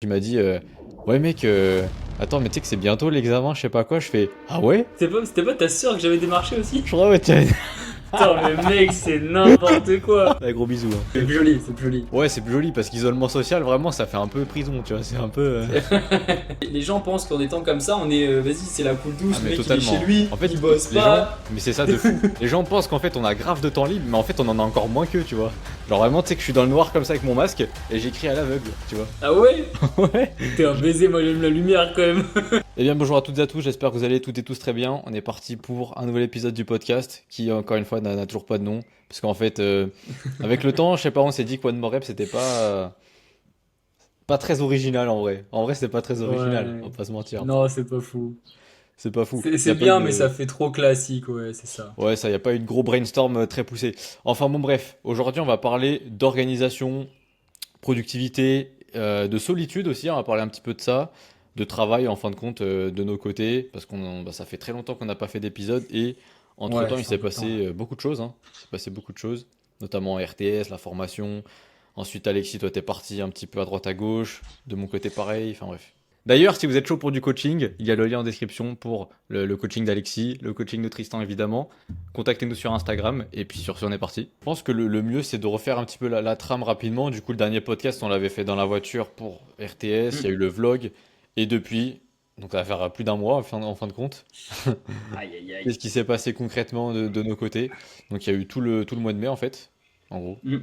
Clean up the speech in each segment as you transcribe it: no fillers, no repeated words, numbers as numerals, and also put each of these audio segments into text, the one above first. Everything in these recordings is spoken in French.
Il m'a dit ouais mec attends mais tu sais que c'est bientôt l'examen je sais pas quoi je fais ah ouais C'était pas ta sœur que j'avais démarché aussi? je crois ouais tiens Putain, mais mec, c'est n'importe quoi. ouais, gros bisous C'est hein. plus joli, c'est plus joli. Ouais c'est plus joli parce qu'isolement social vraiment ça fait un peu prison tu vois c'est un peu Les gens pensent qu'en étant comme ça, on est. Vas-y, c'est la cool ah douce, le mais mec il est chez totalement lui, en fait il bosse les gens pas. mais c'est ça de fou les gens pensent qu'en fait on a grave de temps libre mais en fait on en a encore moins qu'eux tu vois genre vraiment tu sais que je suis dans le noir comme ça avec mon masque et j'écris à l'aveugle tu vois Ah ouais? ouais. T'es un baiser, moi j'aime la lumière quand même. Eh bien bonjour à toutes et à tous, j'espère que vous allez toutes et tous très bien. On est parti pour un nouvel épisode du podcast qui encore une fois n'a toujours pas de nom. Parce qu'en fait, avec le temps, je sais pas, on s'est dit que One More Rep c'était pas très original en vrai. En vrai c'est pas très original, on Ouais. va pas se mentir. Non, c'est pas fou. C'est pas fou. Y C'est a pas eu bien, mais ça de... fait trop classique, ouais, c'est ça. Ouais ça, y a pas eu de gros brainstorm très poussé. Enfin bon bref, aujourd'hui on va parler d'organisation, productivité, de solitude aussi, on va parler un petit peu de ça, de travail en fin de compte de nos côtés, parce bah, ça fait très longtemps qu'on n'a pas fait d'épisode et Ouais, entre-temps il c'est un s'est peu de temps là. passé beaucoup de choses, hein. Il s'est passé beaucoup de choses, notamment RTS, la formation. Ensuite Alexis, toi t'es parti un petit peu à droite à gauche, de mon côté pareil, enfin bref. D'ailleurs, si vous êtes chaud pour du coaching, il y a le lien en description pour le coaching d'Alexis, le coaching de Tristan évidemment. Contactez-nous sur Instagram et puis sur ce on est parti. Je pense que le mieux c'est de refaire un petit peu la trame rapidement. Du coup le dernier podcast on l'avait fait dans la voiture pour RTS, il y a eu Hmm. le vlog et depuis, donc ça va faire plus d'un mois en fin de compte. Aïe aïe aïe. Qu'est-ce qui s'est passé concrètement de nos côtés? Donc il y a eu tout le mois de mai en fait, en gros, Hmm.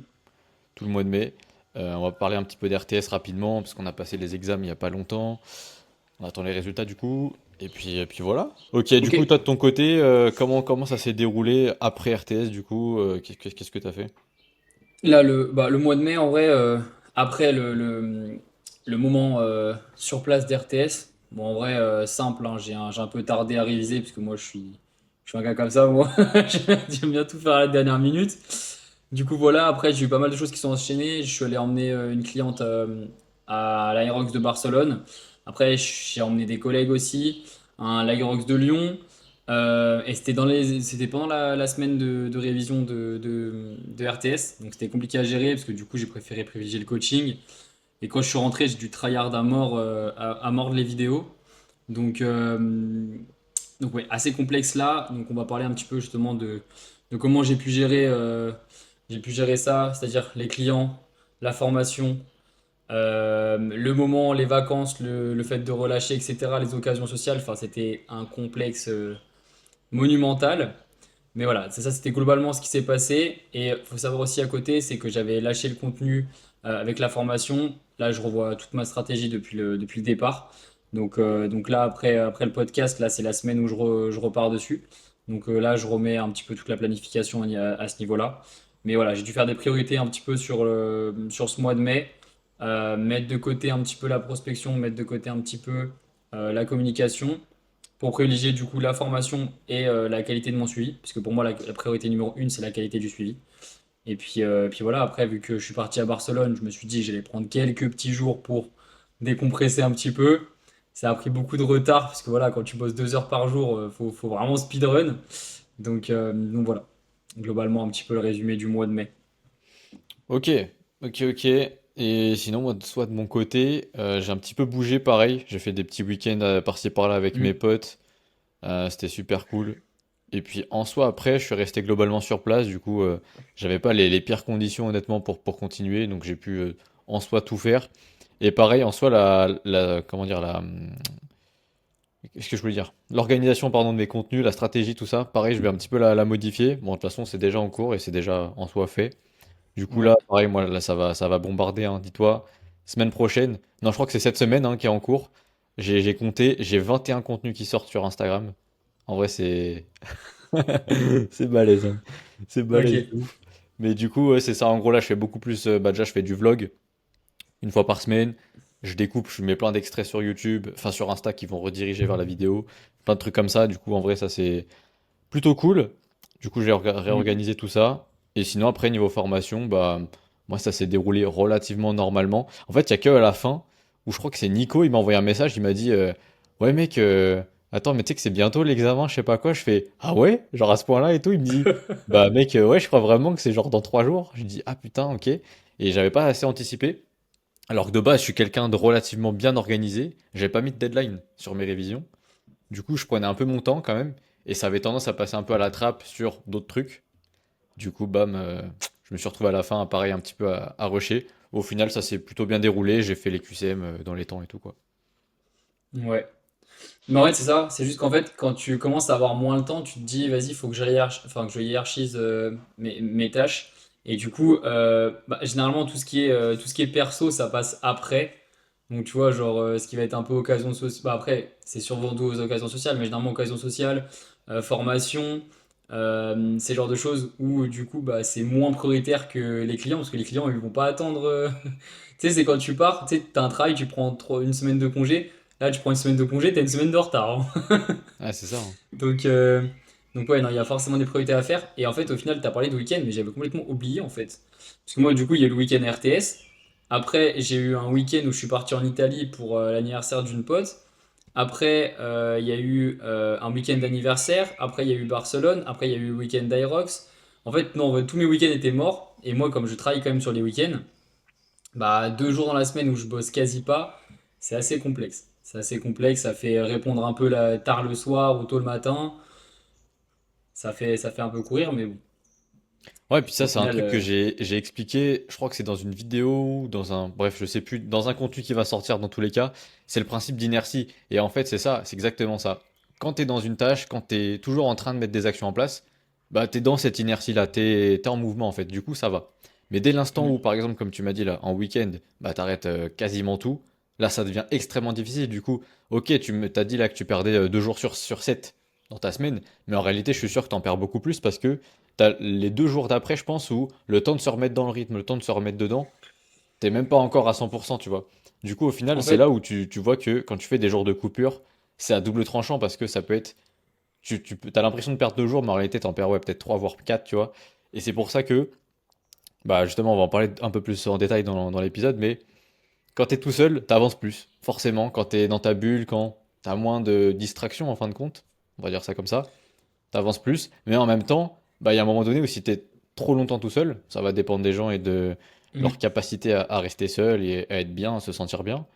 tout le mois de mai. On va parler un petit peu d'RTS rapidement parce qu'on a passé les examens il y a pas longtemps. On attend les résultats du coup. Et puis voilà. Ok, du Ok. coup, toi de ton côté, comment ça s'est déroulé après RTS du coup qu'est-ce que t'as fait? Là, le mois de mai, en vrai, après le moment sur place d'RTS, bon, en vrai, simple, hein, j'ai un peu tardé à réviser, parce que moi, je suis un gars comme ça, moi. J'aime bien tout faire à la dernière minute. Du coup, voilà, après, j'ai eu pas mal de choses qui sont enchaînées. Je suis allé emmener une cliente à l'Aerox de Barcelone. Après, j'ai emmené des collègues aussi, à l'Aerox de Lyon. Et c'était pendant la semaine de révision de RTS, donc c'était compliqué à gérer parce que du coup j'ai préféré privilégier le coaching. Et quand je suis rentré, j'ai dû tryhard à mort, à mordre les vidéos. Donc, ouais, assez complexe là. Donc on va parler un petit peu justement de comment j'ai pu gérer ça, c'est-à-dire les clients, la formation, le moment, les vacances, le fait de relâcher, etc., les occasions sociales. Enfin, c'était un complexe monumental. Mais voilà, c'est ça, c'était globalement ce qui s'est passé. Et il faut savoir aussi à côté, c'est que j'avais lâché le contenu avec la formation. Là, je revois toute ma stratégie depuis le départ. Donc là, après le podcast, là, c'est la semaine où je repars dessus. Donc là, je remets un petit peu toute la planification à ce niveau-là. Mais voilà, j'ai dû faire des priorités un petit peu sur ce mois de mai. Mettre de côté un petit peu la prospection, mettre de côté un petit peu la communication pour privilégier du coup la formation et la qualité de mon suivi, puisque pour moi la priorité numéro une c'est la qualité du suivi. Et puis voilà, après vu que je suis parti à Barcelone, je me suis dit que j'allais prendre quelques petits jours pour décompresser un petit peu. Ça a pris beaucoup de retard, parce que voilà, quand tu bosses 2 heures par jour, faut vraiment speedrun. Donc voilà, globalement un petit peu le résumé du mois de mai. Ok, ok. Et sinon, moi, soit de mon côté, j'ai un petit peu bougé pareil. J'ai fait des petits week-ends par-ci par-là avec mes Hmm. potes. C'était super cool. Et puis en soi, après, je suis resté globalement sur place. Du coup, j'avais pas les pires conditions honnêtement pour continuer. Donc j'ai pu en soi tout faire. Et pareil, en soi, comment dire, qu'est-ce que je voulais dire? L'organisation, pardon, de mes contenus, la stratégie, tout ça. Pareil, je vais un petit peu la modifier. Bon, de toute façon, c'est déjà en cours et c'est déjà en soi fait. Du coup, là, Ouais. pareil, moi, là, ça va bombarder, hein, dis-toi. Semaine prochaine. Non, je crois que c'est cette semaine, hein, qui est en cours. J'ai compté, j'ai 21 contenus qui sortent sur Instagram. En vrai, c'est c'est balèze, hein. C'est balèze Ok. de ouf. Mais du coup, ouais, c'est ça. En gros, là, je fais beaucoup plus. Bah, déjà, je fais du vlog une fois par semaine. Je découpe, je mets plein d'extraits sur YouTube, enfin sur Insta qui vont rediriger vers la vidéo. Plein de trucs comme ça. Du coup, en vrai, ça, c'est plutôt cool. Du coup, j'ai Hmm. réorganisé tout ça. Et sinon, après, niveau formation, bah, moi, ça s'est déroulé relativement normalement. En fait, il y a que à la fin où je crois que c'est Nico, il m'a envoyé un message, il m'a dit ouais, mec, attends, mais tu sais que c'est bientôt l'examen, je sais pas quoi. Je fais ah ouais, genre à ce point-là et tout. Il me dit bah, mec, ouais, je crois vraiment que c'est genre dans 3 jours. Je dis ah putain, ok. Et j'avais pas assez anticipé. Alors que de base, je suis quelqu'un de relativement bien organisé. J'ai pas mis de deadline sur mes révisions. Du coup, je prenais un peu mon temps quand même. Et ça avait tendance à passer un peu à la trappe sur d'autres trucs. Du coup, bam, je me suis retrouvé à la fin, pareil, un petit peu à rusher. Au final, ça s'est plutôt bien déroulé. J'ai fait les QCM dans les temps et tout, quoi. Ouais. Mais en fait, c'est ça. C'est juste qu'en fait, quand tu commences à avoir moins le temps, tu te dis, vas-y, il faut que enfin, que je hiérarchise mes tâches. Et du coup, bah, généralement, tout ce qui est perso, ça passe après. Donc, tu vois, genre, ce qui va être un peu occasion sociale. Bah, après, c'est surtout aux occasions sociales, mais généralement, occasion sociale, formation, c'est le genre de choses où, du coup, bah, c'est moins prioritaire que les clients, parce que les clients, ils vont pas attendre. Tu sais, c'est quand tu pars, tu sais, t'as un travail, tu prends une semaine de congé. Là, tu prends une semaine de congé, t'as une semaine de retard, hein. Ah, c'est ça, hein. Donc, euh, donc ouais, non, il y a forcément des priorités à faire. Et en fait, au final, t'as parlé de week-end, mais j'avais complètement oublié, en fait. Parce que moi, du coup, il y a le week-end RTS. Après, j'ai eu un week-end où je suis parti en Italie pour l'anniversaire d'une pote. Après, il y a eu un week-end d'anniversaire. Après, il y a eu Barcelone. Après, il y a eu le week-end d'Aerox. En fait, non, en vrai, tous mes week-ends étaient morts. Et moi, comme je travaille quand même sur les week-ends, bah, 2 jours dans la semaine où je bosse quasi pas, c'est assez complexe. C'est assez complexe, ça fait répondre un peu tard le soir ou tôt le matin. Ça fait un peu courir, mais bon, Ouais, puis ça, au c'est un final, truc que j'ai expliqué, je crois que c'est dans une vidéo, ou dans un, bref, je sais plus, dans un contenu qui va sortir dans tous les cas, c'est le principe d'inertie. Et en fait, c'est ça, c'est exactement ça. Quand t'es dans une tâche, quand t'es toujours en train de mettre des actions en place, bah t'es dans cette inertie-là, t'es en mouvement en fait, du coup ça va. Mais dès l'instant où, mm, par exemple, comme tu m'as dit là, en week-end, bah t'arrêtes quasiment tout, là ça devient extrêmement difficile. Du coup, ok, t'as dit là que tu perdais 2 jours sur 7 dans ta semaine, mais en réalité, je suis sûr que t'en perds beaucoup plus parce que t'as les 2 jours d'après, je pense, où le temps de se remettre dans le rythme, le temps de se remettre dedans, t'es même pas encore à 100%, tu vois. Du coup, au final, en c'est là fait, où tu vois que quand tu fais des jours de coupure, c'est à double tranchant parce que ça peut être. T'as l'impression de perdre 2 jours, mais en réalité, t'en perds ouais, peut-être 3 voire 4, tu vois. Et c'est pour ça que, bah justement, on va en parler un peu plus en détail dans l'épisode, mais quand t'es tout seul, t'avances plus. Forcément, quand t'es dans ta bulle, quand t'as moins de distractions en fin de compte, on va dire ça comme ça, t'avances plus. Mais en même temps, bah, il y a un moment donné où si t'es trop longtemps tout seul, ça va dépendre des gens et de leur mm, capacité à rester seul et à être bien, à se sentir bien.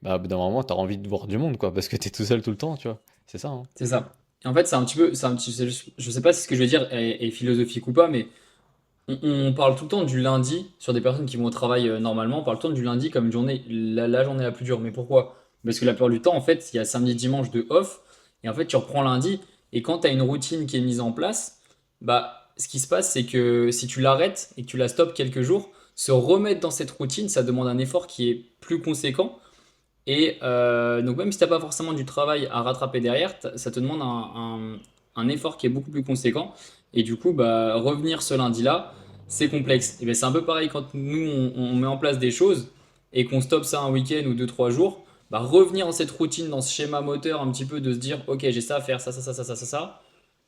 Bah, au bout d'un moment, t'as envie de voir du monde, quoi, parce que t'es tout seul tout le temps, tu vois. C'est ça, hein. c'est ça. Et en fait, je sais pas si ce que je veux dire est philosophique ou pas, mais on parle tout le temps du lundi sur des personnes qui vont au travail normalement. On parle tout le temps du lundi comme une journée, la journée la plus dure. Mais pourquoi? Parce que la plupart du temps, en fait, il y a samedi, dimanche de off. Et en fait, tu reprends lundi. Et quand tu as une routine qui est mise en place, bah, ce qui se passe, c'est que si tu l'arrêtes et que tu la stoppes quelques jours, se remettre dans cette routine, ça demande un effort qui est plus conséquent. Et donc, même si tu n'as pas forcément du travail à rattraper derrière, ça te demande un effort qui est beaucoup plus conséquent. Et du coup, bah, revenir ce lundi-là, c'est complexe. Et ben, c'est un peu pareil quand nous, on met en place des choses et qu'on stoppe ça un week-end ou 2, 3 jours. Bah, revenir dans cette routine, dans ce schéma moteur, un petit peu de se dire, ok, j'ai ça à faire, ça,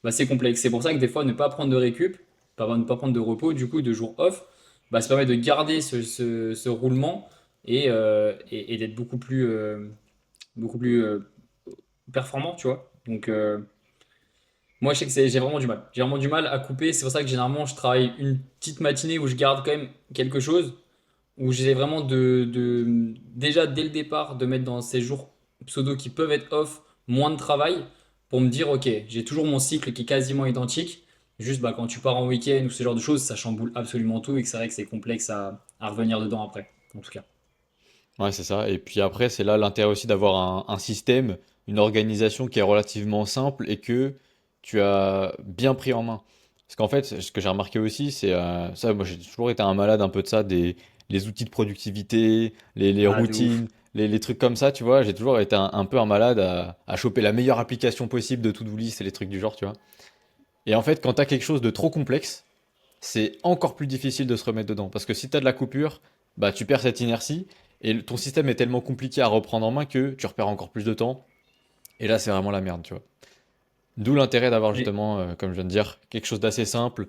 bah, c'est complexe. C'est pour ça que des fois, ne pas prendre de récup, ne pas prendre de repos, du coup, de jours off, bah, ça permet de garder ce roulement et d'être beaucoup plus performant, tu vois. Donc, moi, je sais que j'ai vraiment du mal. J'ai vraiment du mal à couper. C'est pour ça que généralement, je travaille une petite matinée où je garde quand même quelque chose, où j'essaie vraiment déjà dès le départ, de mettre dans ces jours pseudo qui peuvent être off moins de travail pour me dire, ok, j'ai toujours mon cycle qui est quasiment identique. Juste bah, quand tu pars en week-end ou ce genre de choses, ça chamboule absolument tout et que c'est vrai que c'est complexe à revenir dedans après, en tout cas. Ouais, c'est ça. Et puis après, c'est là l'intérêt aussi d'avoir un système, une organisation qui est relativement simple et que tu as bien pris en main. Parce qu'en fait, ce que j'ai remarqué aussi, c'est ça, moi j'ai toujours été un malade un peu de ça, les outils de productivité, les Ah, de ouf. routines, les trucs comme ça, tu vois. J'ai toujours été un peu un malade à choper la meilleure application possible de to-do list et les trucs du genre, tu vois. Et en fait, quand tu as quelque chose de trop complexe, c'est encore plus difficile de se remettre dedans. Parce que si tu as de la coupure, bah tu perds cette inertie et ton système est tellement compliqué à reprendre en main que tu repères encore plus de temps. Et là, c'est vraiment la merde, tu vois. D'où l'intérêt d'avoir Mais justement, comme je viens de dire, quelque chose d'assez simple,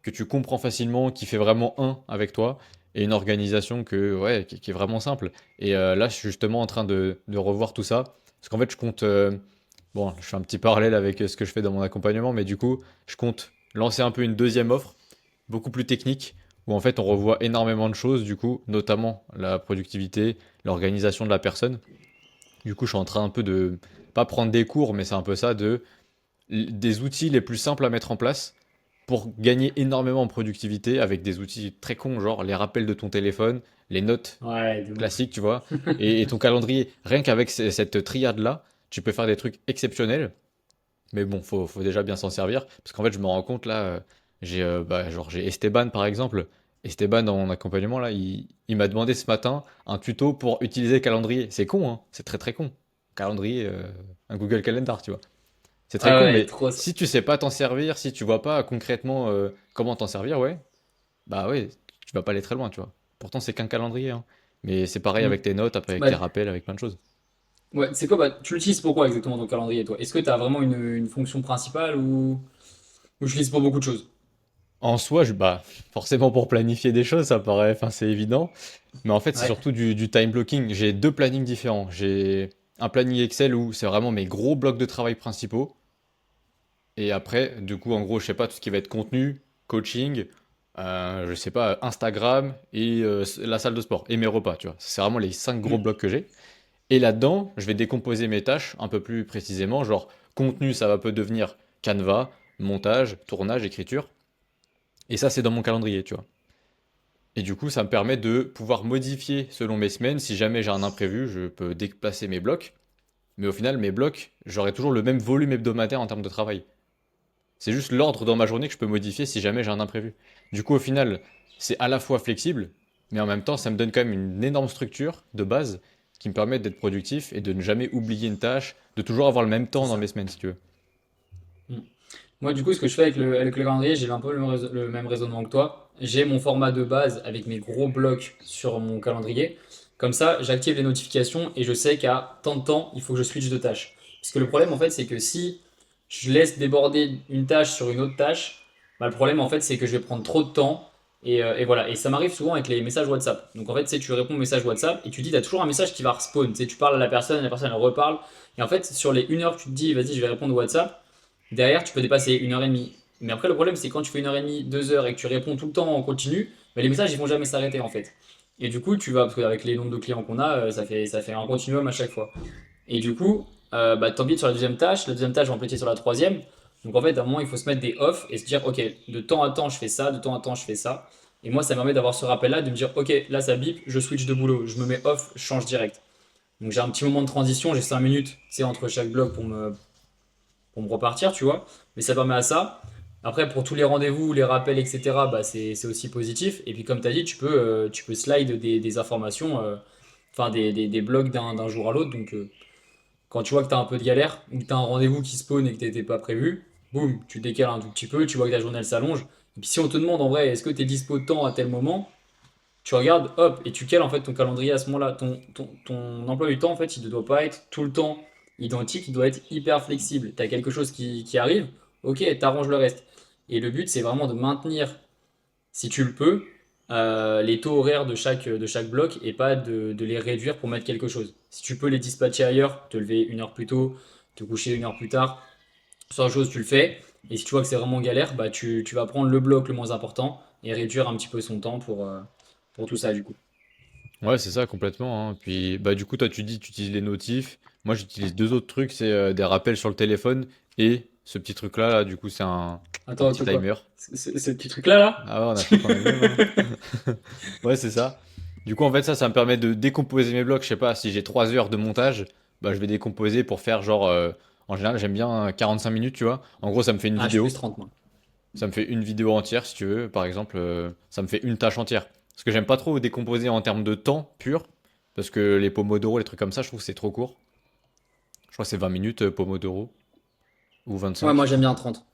que tu comprends facilement, qui fait vraiment un avec toi, et une organisation ouais, qui est vraiment simple. Et là, je suis justement en train de revoir tout ça. Parce qu'en fait, je compte. Bon, je fais un petit parallèle avec ce que je fais dans mon accompagnement, mais du coup, je compte lancer un peu une deuxième offre beaucoup plus technique, où en fait on revoit énormément de choses, du coup, notamment la productivité, l'organisation de la personne. Du coup, je suis en train un peu de, pas prendre des cours, mais c'est un peu ça, des outils les plus simples à mettre en place pour gagner énormément en productivité avec des outils très cons, genre les rappels de ton téléphone, les notes Ouais, de ouf. classiques, tu vois, et ton calendrier. Rien qu'avec cette triade-là, tu peux faire des trucs exceptionnels. Mais bon, faut déjà bien s'en servir. Parce qu'en fait, je me rends compte là, j'ai Esteban par exemple. Esteban dans mon accompagnement là, il m'a demandé ce matin un tuto pour utiliser le calendrier. C'est con, hein, c'est très très con. Calendrier, un Google Calendar, tu vois. C'est très Ah con, ouais, mais trop. si tu sais pas t'en servir, si tu vois pas concrètement comment t'en servir, ouais, bah ouais, tu vas pas aller très loin, tu vois. Pourtant, c'est qu'un calendrier, hein. Mais c'est pareil Hmm. avec tes notes, après avec tes Bah, rappels, avec plein de choses. ouais, c'est quoi, bah, tu l'utilises pourquoi exactement ton calendrier, toi? Est-ce que tu as vraiment une fonction principale ou tu l'utilises pour beaucoup de choses? En soi, bah, forcément pour planifier des choses, ça paraît, enfin, c'est évident. Mais en fait, c'est Ouais. surtout du time blocking. J'ai deux plannings différents. J'ai un planning Excel où c'est vraiment mes gros blocs de travail principaux. Et après, du coup, en gros, je sais pas, tout ce qui va être contenu, coaching, je sais pas, Instagram et la salle de sport et mes repas, tu vois. C'est vraiment les cinq gros Hmm. blocs que j'ai. Et là-dedans, je vais décomposer mes tâches un peu plus précisément. Genre, contenu, ça va peut devenir Canva, montage, tournage, écriture. Et ça, c'est dans mon calendrier, tu vois. Et du coup, ça me permet de pouvoir modifier selon mes semaines. Si jamais j'ai un imprévu, je peux déplacer mes blocs. Mais au final, mes blocs, j'aurai toujours le même volume hebdomadaire en termes de travail. C'est juste l'ordre dans ma journée que je peux modifier si jamais j'ai un imprévu. Du coup, au final, c'est à la fois flexible, mais en même temps, ça me donne quand même une énorme structure de base qui me permet d'être productif et de ne jamais oublier une tâche, de toujours avoir le même C'est temps dans mes ça. semaines, si tu veux. Hmm. Moi, du coup, ce que je fais avec le calendrier, j'ai un peu le même raisonnement que toi. J'ai mon format de base avec mes gros blocs sur mon calendrier. Comme ça, j'active les notifications et je sais qu'à tant de temps, il faut que je switch de tâche. Parce que le problème, en fait, c'est que si je laisse déborder une tâche sur une autre tâche, bah, le problème, en fait, c'est que je vais prendre trop de temps. Et voilà. Et ça m'arrive souvent avec les messages WhatsApp. Donc, en fait, tu sais, tu réponds au message WhatsApp et tu dis, tu as toujours un message qui va respawn. Tu sais, tu parles à la personne elle reparle. Et en fait, sur les 1 heure que tu te dis, vas-y, je vais répondre au WhatsApp. Derrière, tu peux dépasser 1 heure et demie. Mais après, le problème, c'est quand tu fais 1 heure et demie, 2 heures et que tu réponds tout le temps en continu, bah, les messages, ils vont jamais s'arrêter en fait. Et du coup, tu vas, parce qu'avec les nombres de clients qu'on a, ça fait un continuum à chaque fois. Et du coup, bah, t'empiètes sur la deuxième tâche va empiéter sur la troisième. Donc en fait, à un moment, il faut se mettre des off et se dire, ok, de temps à temps, je fais ça, de temps à temps, je fais ça. Et moi, ça me permet d'avoir ce rappel-là, de me dire, ok, là, ça bip, je switch de boulot, je me mets off, je change direct. Donc j'ai un petit moment de transition, j'ai 5 minutes, c'est entre chaque bloc pour me repartir, tu vois. Mais ça permet à ça. Après, pour tous les rendez-vous, les rappels, etc., bah, c'est aussi positif. Et puis, comme tu as dit, tu peux slide des informations, enfin des blocs d'un jour à l'autre. Donc, quand tu vois que tu as un peu de galère, ou que tu as un rendez-vous qui spawn et que tu n'étais pas prévu, boum, tu décales un tout petit peu, tu vois que ta journée elle s'allonge. Et puis, si on te demande en vrai, est-ce que tu es dispo de temps à tel moment, tu regardes, hop, et tu cales en fait ton calendrier à ce moment-là. Ton emploi du temps, en fait, il ne doit pas être tout le temps identique, il doit être hyper flexible. Tu as quelque chose qui arrive, ok, t'arranges le reste. Et le but, c'est vraiment de maintenir, si tu le peux, les taux horaires de chaque bloc et pas de les réduire pour mettre quelque chose. Si tu peux les dispatcher ailleurs, te lever 1 heure plus tôt, te coucher 1 heure plus tard, soit chose, tu le fais. Et si tu vois que c'est vraiment galère, bah tu vas prendre le bloc le moins important et réduire un petit peu son temps pour tout ça, du coup. Ouais, c'est ça, complètement, hein. Puis, bah, du coup, toi, tu dis, tu utilises les notifs. Moi, j'utilise deux autres trucs, c'est des rappels sur le téléphone et ce petit truc-là, là, du coup, c'est un Attends, petit attends, quoi? timer. Ce petit truc-là, là? Ah ouais, on a fait qu'on a le même, hein. Ouais, c'est ça. Du coup, en fait, ça me permet de décomposer mes blocs. Je sais pas, si j'ai 3 heures de montage, bah, je vais décomposer pour faire genre. En général, j'aime bien 45 minutes, tu vois. En gros, ça me fait une Ah, je suis plus vidéo. 30 moi. Ça me fait une vidéo entière, si tu veux. Par exemple, ça me fait une tâche entière. Parce que j'aime pas trop décomposer en termes de temps pur. Parce que les Pomodoro, les trucs comme ça, je trouve que c'est trop court. Je crois que c'est 20 minutes Pomodoro. Ou Ouais, moi 25. j'aime bien 30.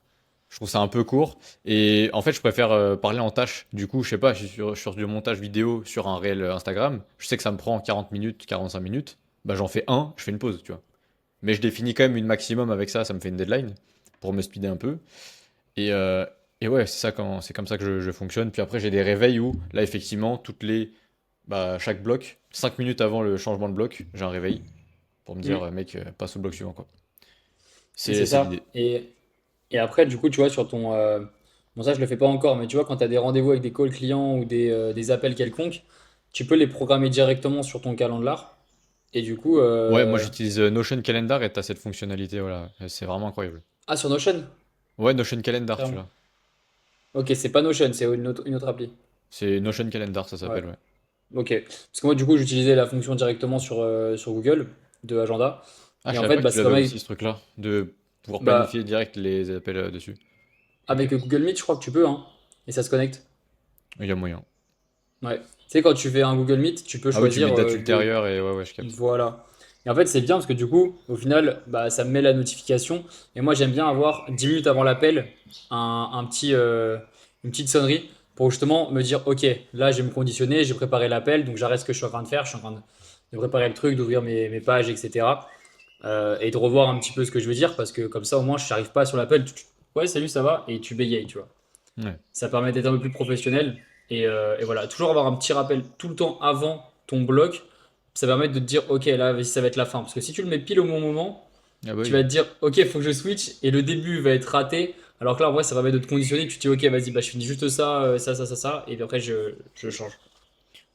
Je trouve ça un peu court. Et en fait, je préfère parler en tâches. Du coup, je sais pas, je suis sur du montage vidéo sur un réel Instagram. Je sais que ça me prend 40 minutes, 45 minutes. Bah, j'en fais un, je fais une pause, tu vois. Mais je définis quand même une maximum avec ça, ça me fait une deadline pour me speeder un peu. Et, euh, et ouais, c'est comme ça que je fonctionne. Puis après, j'ai des réveils où, là, effectivement, chaque bloc, 5 minutes avant le changement de bloc, j'ai un réveil pour me dire, Hmm. mec, passe au bloc suivant, quoi. C'est C'est ça. l'idée. Et après, du coup, tu vois, sur ton Bon, ça, je le fais pas encore, mais tu vois, quand tu as des rendez-vous avec des calls clients ou des appels quelconques, tu peux les programmer directement sur ton calendrier. Et du coup, Ouais, moi j'utilise Notion Calendar et t'as cette fonctionnalité, voilà. C'est vraiment incroyable. ah, sur Notion, Ouais, Notion Calendar, tu carrément. l'as. Ok, c'est pas Notion, c'est une autre appli. C'est Notion Calendar, ça Ouais. s'appelle, ouais. Ok. Parce que moi, du coup, j'utilisais la fonction directement sur Google de Agenda. Ah, Et je en savais fait, pas que bah, tu ça l'avais permet, aussi, ce truc-là, de pouvoir bah, planifier direct les appels dessus. Ok. avec Google Meet, je crois que tu peux, hein. Et ça se connecte. Il y a moyen. Ouais. Tu sais, quand tu fais un Google Meet, tu peux Ah oui, tu mets choisir date de. ultérieure et ouais, ouais, je capte. Voilà. Et en fait, c'est bien parce que du coup, au final, bah, ça me met la notification. Et moi, j'aime bien avoir 10 minutes avant l'appel une petite sonnerie pour justement me dire, OK, là, je vais me conditionner, j'ai préparé l'appel, donc j'arrête ce que je suis en train de faire. Je suis en train de préparer le truc, d'ouvrir mes pages, etc. Et de revoir un petit peu ce que je veux dire parce que comme ça, au moins, je n'arrive pas sur l'appel. Ouais, salut, ça va? Et tu bégayes, tu vois. Ouais. Ça permet d'être un peu plus professionnel. Et voilà, toujours avoir un petit rappel tout le temps avant ton bloc, ça permet de te dire, ok, là, vas-y, ça va être la fin. Parce que si tu le mets pile au bon moment, Ah bah tu oui. vas te dire, ok, il faut que je switch, et le début va être raté. Alors que là, en vrai, ça permet de te conditionner, que tu te dis, ok, vas-y, bah, je finis juste ça, ça, et puis après, je change.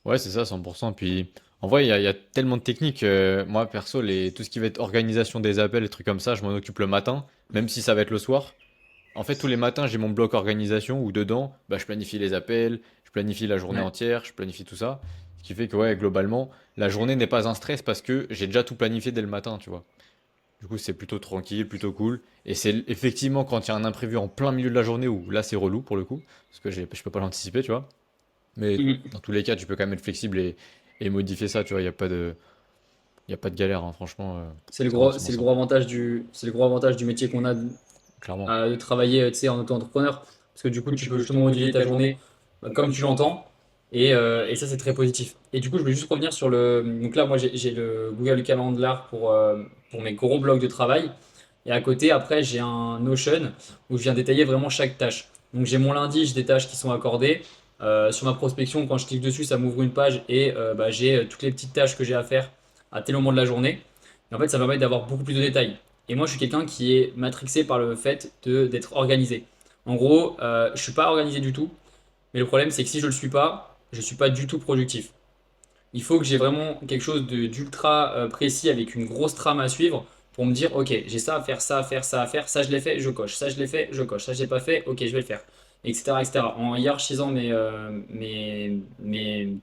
Ouais, c'est ça, 100%. Puis, en vrai, il y a tellement de techniques. Moi, perso, tout ce qui va être organisation des appels, les trucs comme ça, je m'en occupe le matin, même si ça va être le soir. En fait, tous les matins, j'ai mon bloc organisation où dedans, bah, je planifie les appels, je planifie la journée Ouais. entière, je planifie tout ça. Ce qui fait que, ouais, globalement, la journée n'est pas un stress parce que j'ai déjà tout planifié dès le matin, tu vois. Du coup, c'est plutôt tranquille, plutôt cool. Et c'est effectivement quand il y a un imprévu en plein milieu de la journée où là, c'est relou pour le coup, parce que je peux pas l'anticiper, tu vois. Mais Mhm. dans tous les cas, tu peux quand même être flexible et modifier ça, tu vois. Il y a pas de galère, hein, franchement, c'est relativement C'est le simple, c'est le gros avantage du métier qu'on a clairement. de travailler, tu sais, en auto-entrepreneur. Parce que du coup, tu peux justement modifier ta journée comme tu l'entends. Et ça, c'est très positif. Et du coup, je voulais juste revenir sur le. Donc là, moi, j'ai le Google Calendar pour mes gros blocs de travail. Et à côté, après, j'ai un Notion où je viens détailler vraiment chaque tâche. Donc j'ai mon lundi, j'ai des tâches qui sont accordées. Sur ma prospection, quand je clique dessus, ça m'ouvre une page et bah, j'ai toutes les petites tâches que j'ai à faire à tel moment de la journée. Et en fait, ça permet d'avoir beaucoup plus de détails. Et moi, je suis quelqu'un qui est matrixé par le fait d'être organisé. En gros, je suis pas organisé du tout, mais le problème, c'est que si je le suis pas, je suis pas du tout productif. Il faut que j'ai vraiment quelque chose d'ultra précis avec une grosse trame à suivre pour me dire, ok, j'ai ça à faire, ça à faire, ça à faire, ça je l'ai fait, je coche, ça je l'ai fait, je coche, ça je l'ai pas fait, ok, je vais le faire, etc., etc. En hiérarchisant mes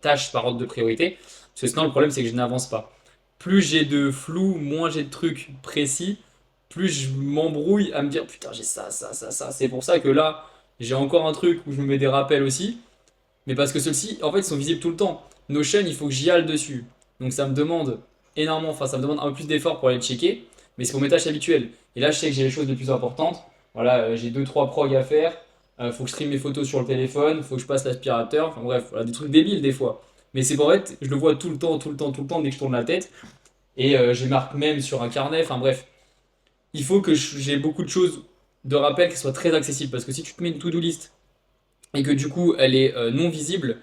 tâches par ordre de priorité, parce que sinon le problème c'est que je n'avance pas. Plus j'ai de flou, moins j'ai de trucs précis, plus je m'embrouille à me dire, putain, j'ai ça, ça, ça, ça. C'est pour ça que là, j'ai encore un truc où je me mets des rappels aussi. Mais parce que ceux-ci, en fait, ils sont visibles tout le temps. Notion, il faut que j'y aille dessus. Donc ça me demande énormément, enfin ça me demande un peu plus d'effort pour aller le checker, mais c'est pour mes tâches habituelles. Et là, je sais que j'ai les choses les plus importantes. Voilà, j'ai deux trois progs à faire. Faut que je stream mes photos sur le téléphone, faut que je passe l'aspirateur. Enfin bref, voilà, des trucs débiles des fois. Mais c'est pour être, je le vois tout le temps, tout le temps, tout le temps dès que je tourne la tête. Et je les marque même sur un carnet. Enfin bref, il faut que j'ai beaucoup de choses de rappel qui soient très accessibles. Parce que si tu te mets une to-do list et que du coup elle est non visible,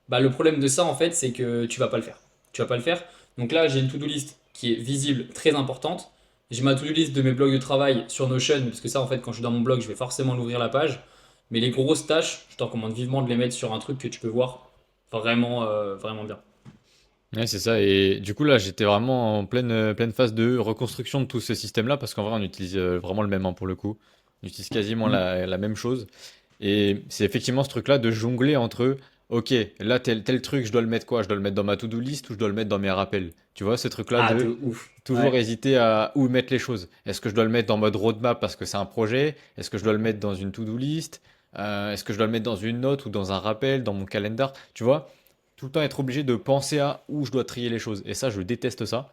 bah, le problème de ça en fait c'est que tu vas pas le faire. Tu vas pas le faire. Donc là j'ai une to-do list qui est visible, très importante. J'ai ma to-do list de mes blogs de travail sur Notion, parce que ça en fait quand je suis dans mon blog je vais forcément l'ouvrir la page. Mais les grosses tâches, je te recommande vivement de les mettre sur un truc que tu peux voir vraiment, vraiment bien. Ouais, c'est ça. Et du coup, là, j'étais vraiment en pleine phase de reconstruction de tout ce système-là, parce qu'en vrai, on utilise vraiment le même, hein, pour le coup. On utilise quasiment Mm. la même chose. Et c'est effectivement ce truc-là de jongler entre, ok, là, tel truc, je dois le mettre quoi? Je dois le mettre dans ma to-do list ou je dois le mettre dans mes rappels? Tu vois, ce truc-là Ah, de de ouf. toujours Ouais. hésiter à où mettre les choses. Est-ce que je dois le mettre dans mode roadmap parce que c'est un projet? Est-ce que je dois le mettre dans une to-do list? Est-ce que je dois le mettre dans une note ou dans un rappel, dans mon calendar? Tu vois, tout le temps être obligé de penser à où je dois trier les choses. Et ça, je déteste ça.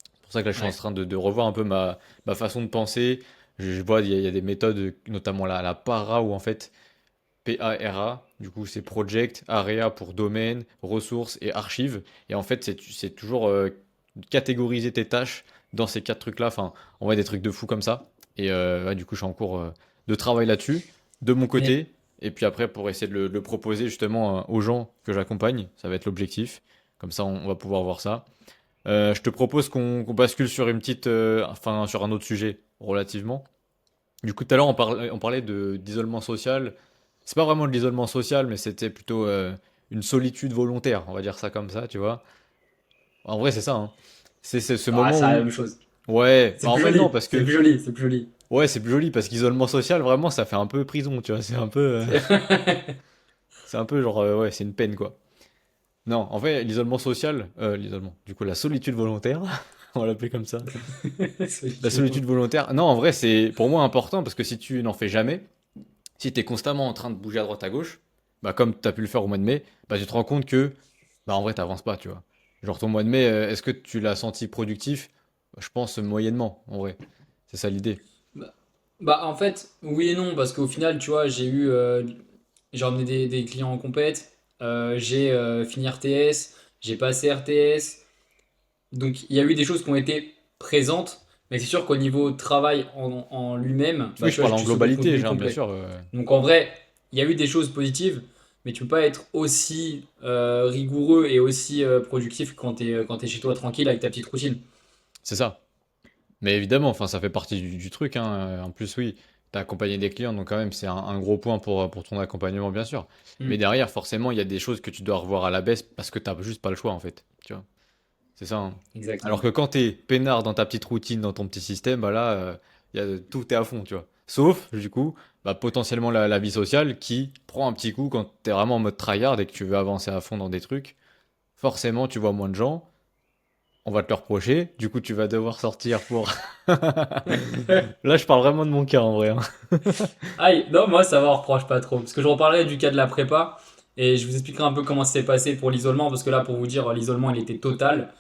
C'est pour ça que là, je suis en Ouais. train de revoir un peu ma façon de penser. Je vois, il y a des méthodes, notamment la para, où en fait, PARA, du coup, c'est Project, Area pour domaine, ressources et archives. Et en fait, c'est toujours catégoriser tes tâches dans ces quatre trucs-là. Enfin, on voit des trucs de fou comme ça. Et ouais, du coup, je suis en cours de travail là-dessus, de mon Mais côté. Et puis après, pour essayer de le proposer justement aux gens que j'accompagne, ça va être l'objectif. Comme ça, on va pouvoir voir ça. Je te propose qu'on bascule sur une petite, enfin, sur un autre sujet relativement. Du coup, tout à l'heure, on parlait de d'isolement social c'est pas vraiment de l'isolement social, mais c'était plutôt une solitude volontaire, on va dire ça comme ça, tu vois. En vrai, c'est ça, hein. C'est ce Ah, moment c'est la où, même chose. ouais, bah C'est en plus vrai non, joli, parce c'est que, plus joli, c'est plus joli. ouais, c'est plus joli, parce qu'isolement social, vraiment, ça fait un peu prison, tu vois. C'est un peu, c'est un peu genre, ouais, c'est une peine, quoi. Non, en fait, l'isolement social, l'isolement, du coup, la solitude volontaire, on va l'appeler comme ça. La Solitude. solitude volontaire, non, en vrai, c'est pour moi important, parce que si tu n'en fais jamais, si tu es constamment en train de bouger à droite à gauche, bah comme tu as pu le faire au mois de mai, bah tu te rends compte que bah en vrai t'avances pas, tu vois. Genre ton mois de mai, est-ce que tu l'as senti productif? Je pense moyennement, en vrai. C'est ça l'idée. Bah, bah, en fait, oui et non, parce qu'au final, tu vois, j'ai emmené des clients en compète, j'ai fini RTS, j'ai passé RTS, donc il y a eu des choses qui ont été présentes, mais c'est sûr qu'au niveau travail en lui-même, Oui, bah je tu vois, parle j'ai en dû sauter le globalité, contenu genre, bien complet. sûr. Donc en vrai, il y a eu des choses positives, mais tu peux pas être aussi rigoureux et aussi productif quand t'es chez toi tranquille avec ta petite routine. C'est ça. Mais évidemment, enfin, ça fait partie du truc, hein. En plus, oui, t'as accompagné des clients, donc quand même, c'est un gros point pour ton accompagnement, bien sûr. Mais Hmm, derrière, forcément, il y a des choses que tu dois revoir à la baisse parce que t'as juste pas le choix, en fait. Tu vois. C'est ça, hein. Alors exactement. que quand t'es peinard dans ta petite routine, dans ton petit système, bah là, tout est à fond, tu vois. Sauf, du coup, bah, potentiellement la vie sociale qui prend un petit coup quand t'es vraiment en mode tryhard et que tu veux avancer à fond dans des trucs. Forcément, tu vois moins de gens, on va te le reprocher, du coup, tu vas devoir sortir pour... Là, je parle vraiment de mon cas, en vrai, hein. Aïe, non, moi ça va, on reproche pas trop. Parce que je reparlerai du cas de la prépa et je vous expliquerai un peu comment ça s'est passé pour l'isolement. Parce que là, pour vous dire, l'isolement il était total.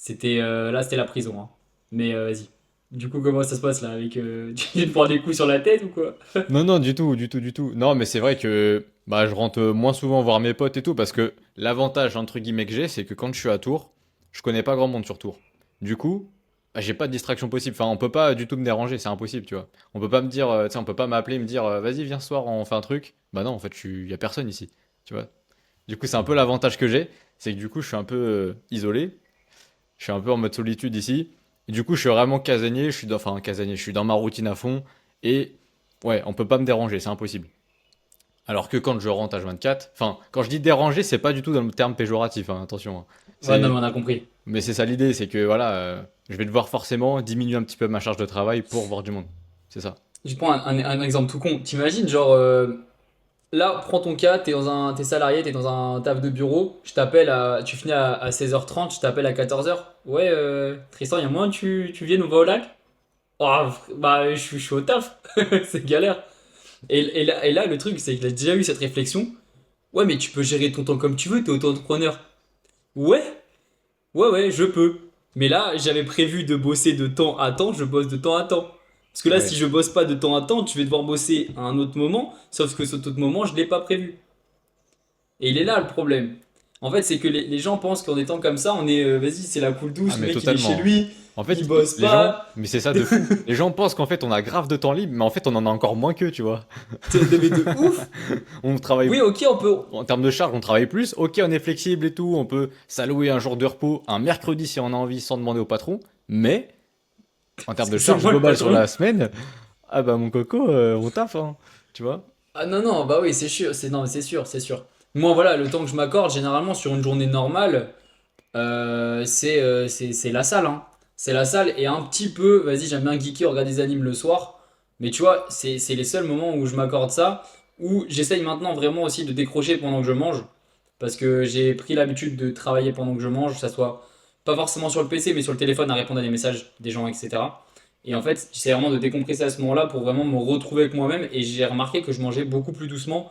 Là, c'était la prison, hein. Mais vas-y. Du coup, comment ça se passe là avec, tu te prends des coups sur la tête ou quoi? Non, non, du tout, du tout, du tout. Non, mais c'est vrai que bah, je rentre moins souvent voir mes potes et tout, parce que l'avantage, entre guillemets, que j'ai, c'est que quand je suis à Tours, je connais pas grand monde sur Tours. Du coup, bah, j'ai pas de distraction possible. Enfin, on peut pas du tout me déranger, c'est impossible, tu vois. On peut pas me dire, tu sais, on peut pas m'appeler et me dire, vas-y, viens ce soir, on fait un truc. Bah non, en fait, y a personne ici, tu vois. Du coup, c'est un peu l'avantage que j'ai, c'est que du coup, je suis un peu isolé, je suis un peu en mode solitude ici. Et du coup, je suis vraiment casanier, enfin, casanier, je suis dans ma routine à fond, et ouais, on peut pas me déranger, c'est impossible. Alors que quand je rentre H24, enfin, quand je dis déranger, c'est pas du tout dans le terme péjoratif, hein, attention, hein. Ouais, non, mais C'est, on a compris. mais c'est ça l'idée, c'est que voilà, je vais devoir forcément diminuer un petit peu ma charge de travail pour voir du monde. C'est ça. Je prends un exemple tout con. T'imagines, genre, là, prends ton cas, t'es salarié, t'es dans un taf de bureau, tu finis à 16h30, je t'appelle à 14h. Ouais, Tristan, il y a moyen que tu viennes, on va au lac? Oh, bah, je suis au taf, c'est galère. Et là, le truc, c'est qu'il a déjà eu cette réflexion. Ouais, mais tu peux gérer ton temps comme tu veux, t'es auto-entrepreneur. Ouais, ouais, je peux. Mais là, j'avais prévu de bosser de temps à temps, je bosse de temps à temps. Parce que là, si Ouais. je bosse pas de temps à temps, tu vas devoir bosser à un autre moment, sauf que cet autre moment, je l'ai pas prévu. Et il est là le problème. En fait, c'est que les gens pensent qu'en étant comme ça, vas-y, c'est la cool Ah, douce, le mais mec il est chez totalement. lui, En il fait, bosse les gens, pas. mais c'est ça de fou. Les gens pensent qu'en fait, on a grave de temps libre, mais en fait, on en a encore moins qu'eux, tu vois. Mais de ouf. On travaille Oui, ok, on peut. en termes de charge, on travaille plus. Ok, on est flexible et tout. On peut s'allouer un jour de repos, un mercredi si on a envie, sans demander au patron. Mais en termes Parce de que c'est charge moi le globale sur patron. la semaine, ah bah mon coco, on taffe, hein, tu vois. Ah non, non, bah oui, c'est sûr. Non, mais c'est sûr, c'est sûr. Moi, voilà, le temps que je m'accorde, généralement, sur une journée normale, c'est la salle, hein. C'est la salle et un petit peu, vas-y, j'aime bien geeker, regarder des animes le soir. Mais tu vois, c'est les seuls moments où je m'accorde ça, où j'essaye maintenant vraiment aussi de décrocher pendant que je mange. Parce que j'ai pris l'habitude de travailler pendant que je mange, que ça soit pas forcément sur le PC, mais sur le téléphone à répondre à des messages des gens, etc. Et en fait, j'essaie vraiment de décompresser à ce moment-là pour vraiment me retrouver avec moi-même. Et j'ai remarqué que je mangeais beaucoup plus doucement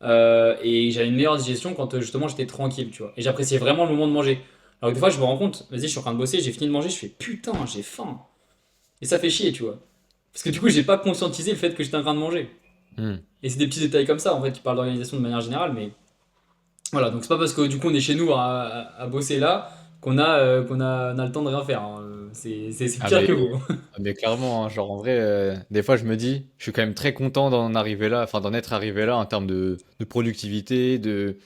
et j'avais une meilleure digestion quand justement j'étais tranquille, tu vois. Et j'appréciais vraiment le moment de manger. Alors que des fois, je me rends compte, vas-y, je suis en train de bosser, j'ai fini de manger, je fais putain, j'ai faim. Et ça fait chier, tu vois. Parce que du coup, j'ai pas conscientisé le fait que j'étais en train de manger. Hmm. Et c'est des petits détails comme ça, en fait, qui parlent d'organisation de manière générale, mais voilà. Donc c'est pas parce que du coup on est chez nous à bosser là qu'on a le temps de rien faire, hein. C'est Ah pire mais, que vous. ah mais clairement, hein, genre en vrai, des fois je me dis, je suis quand même très content d'en arriver là, enfin d'en être arrivé là en termes de productivité, de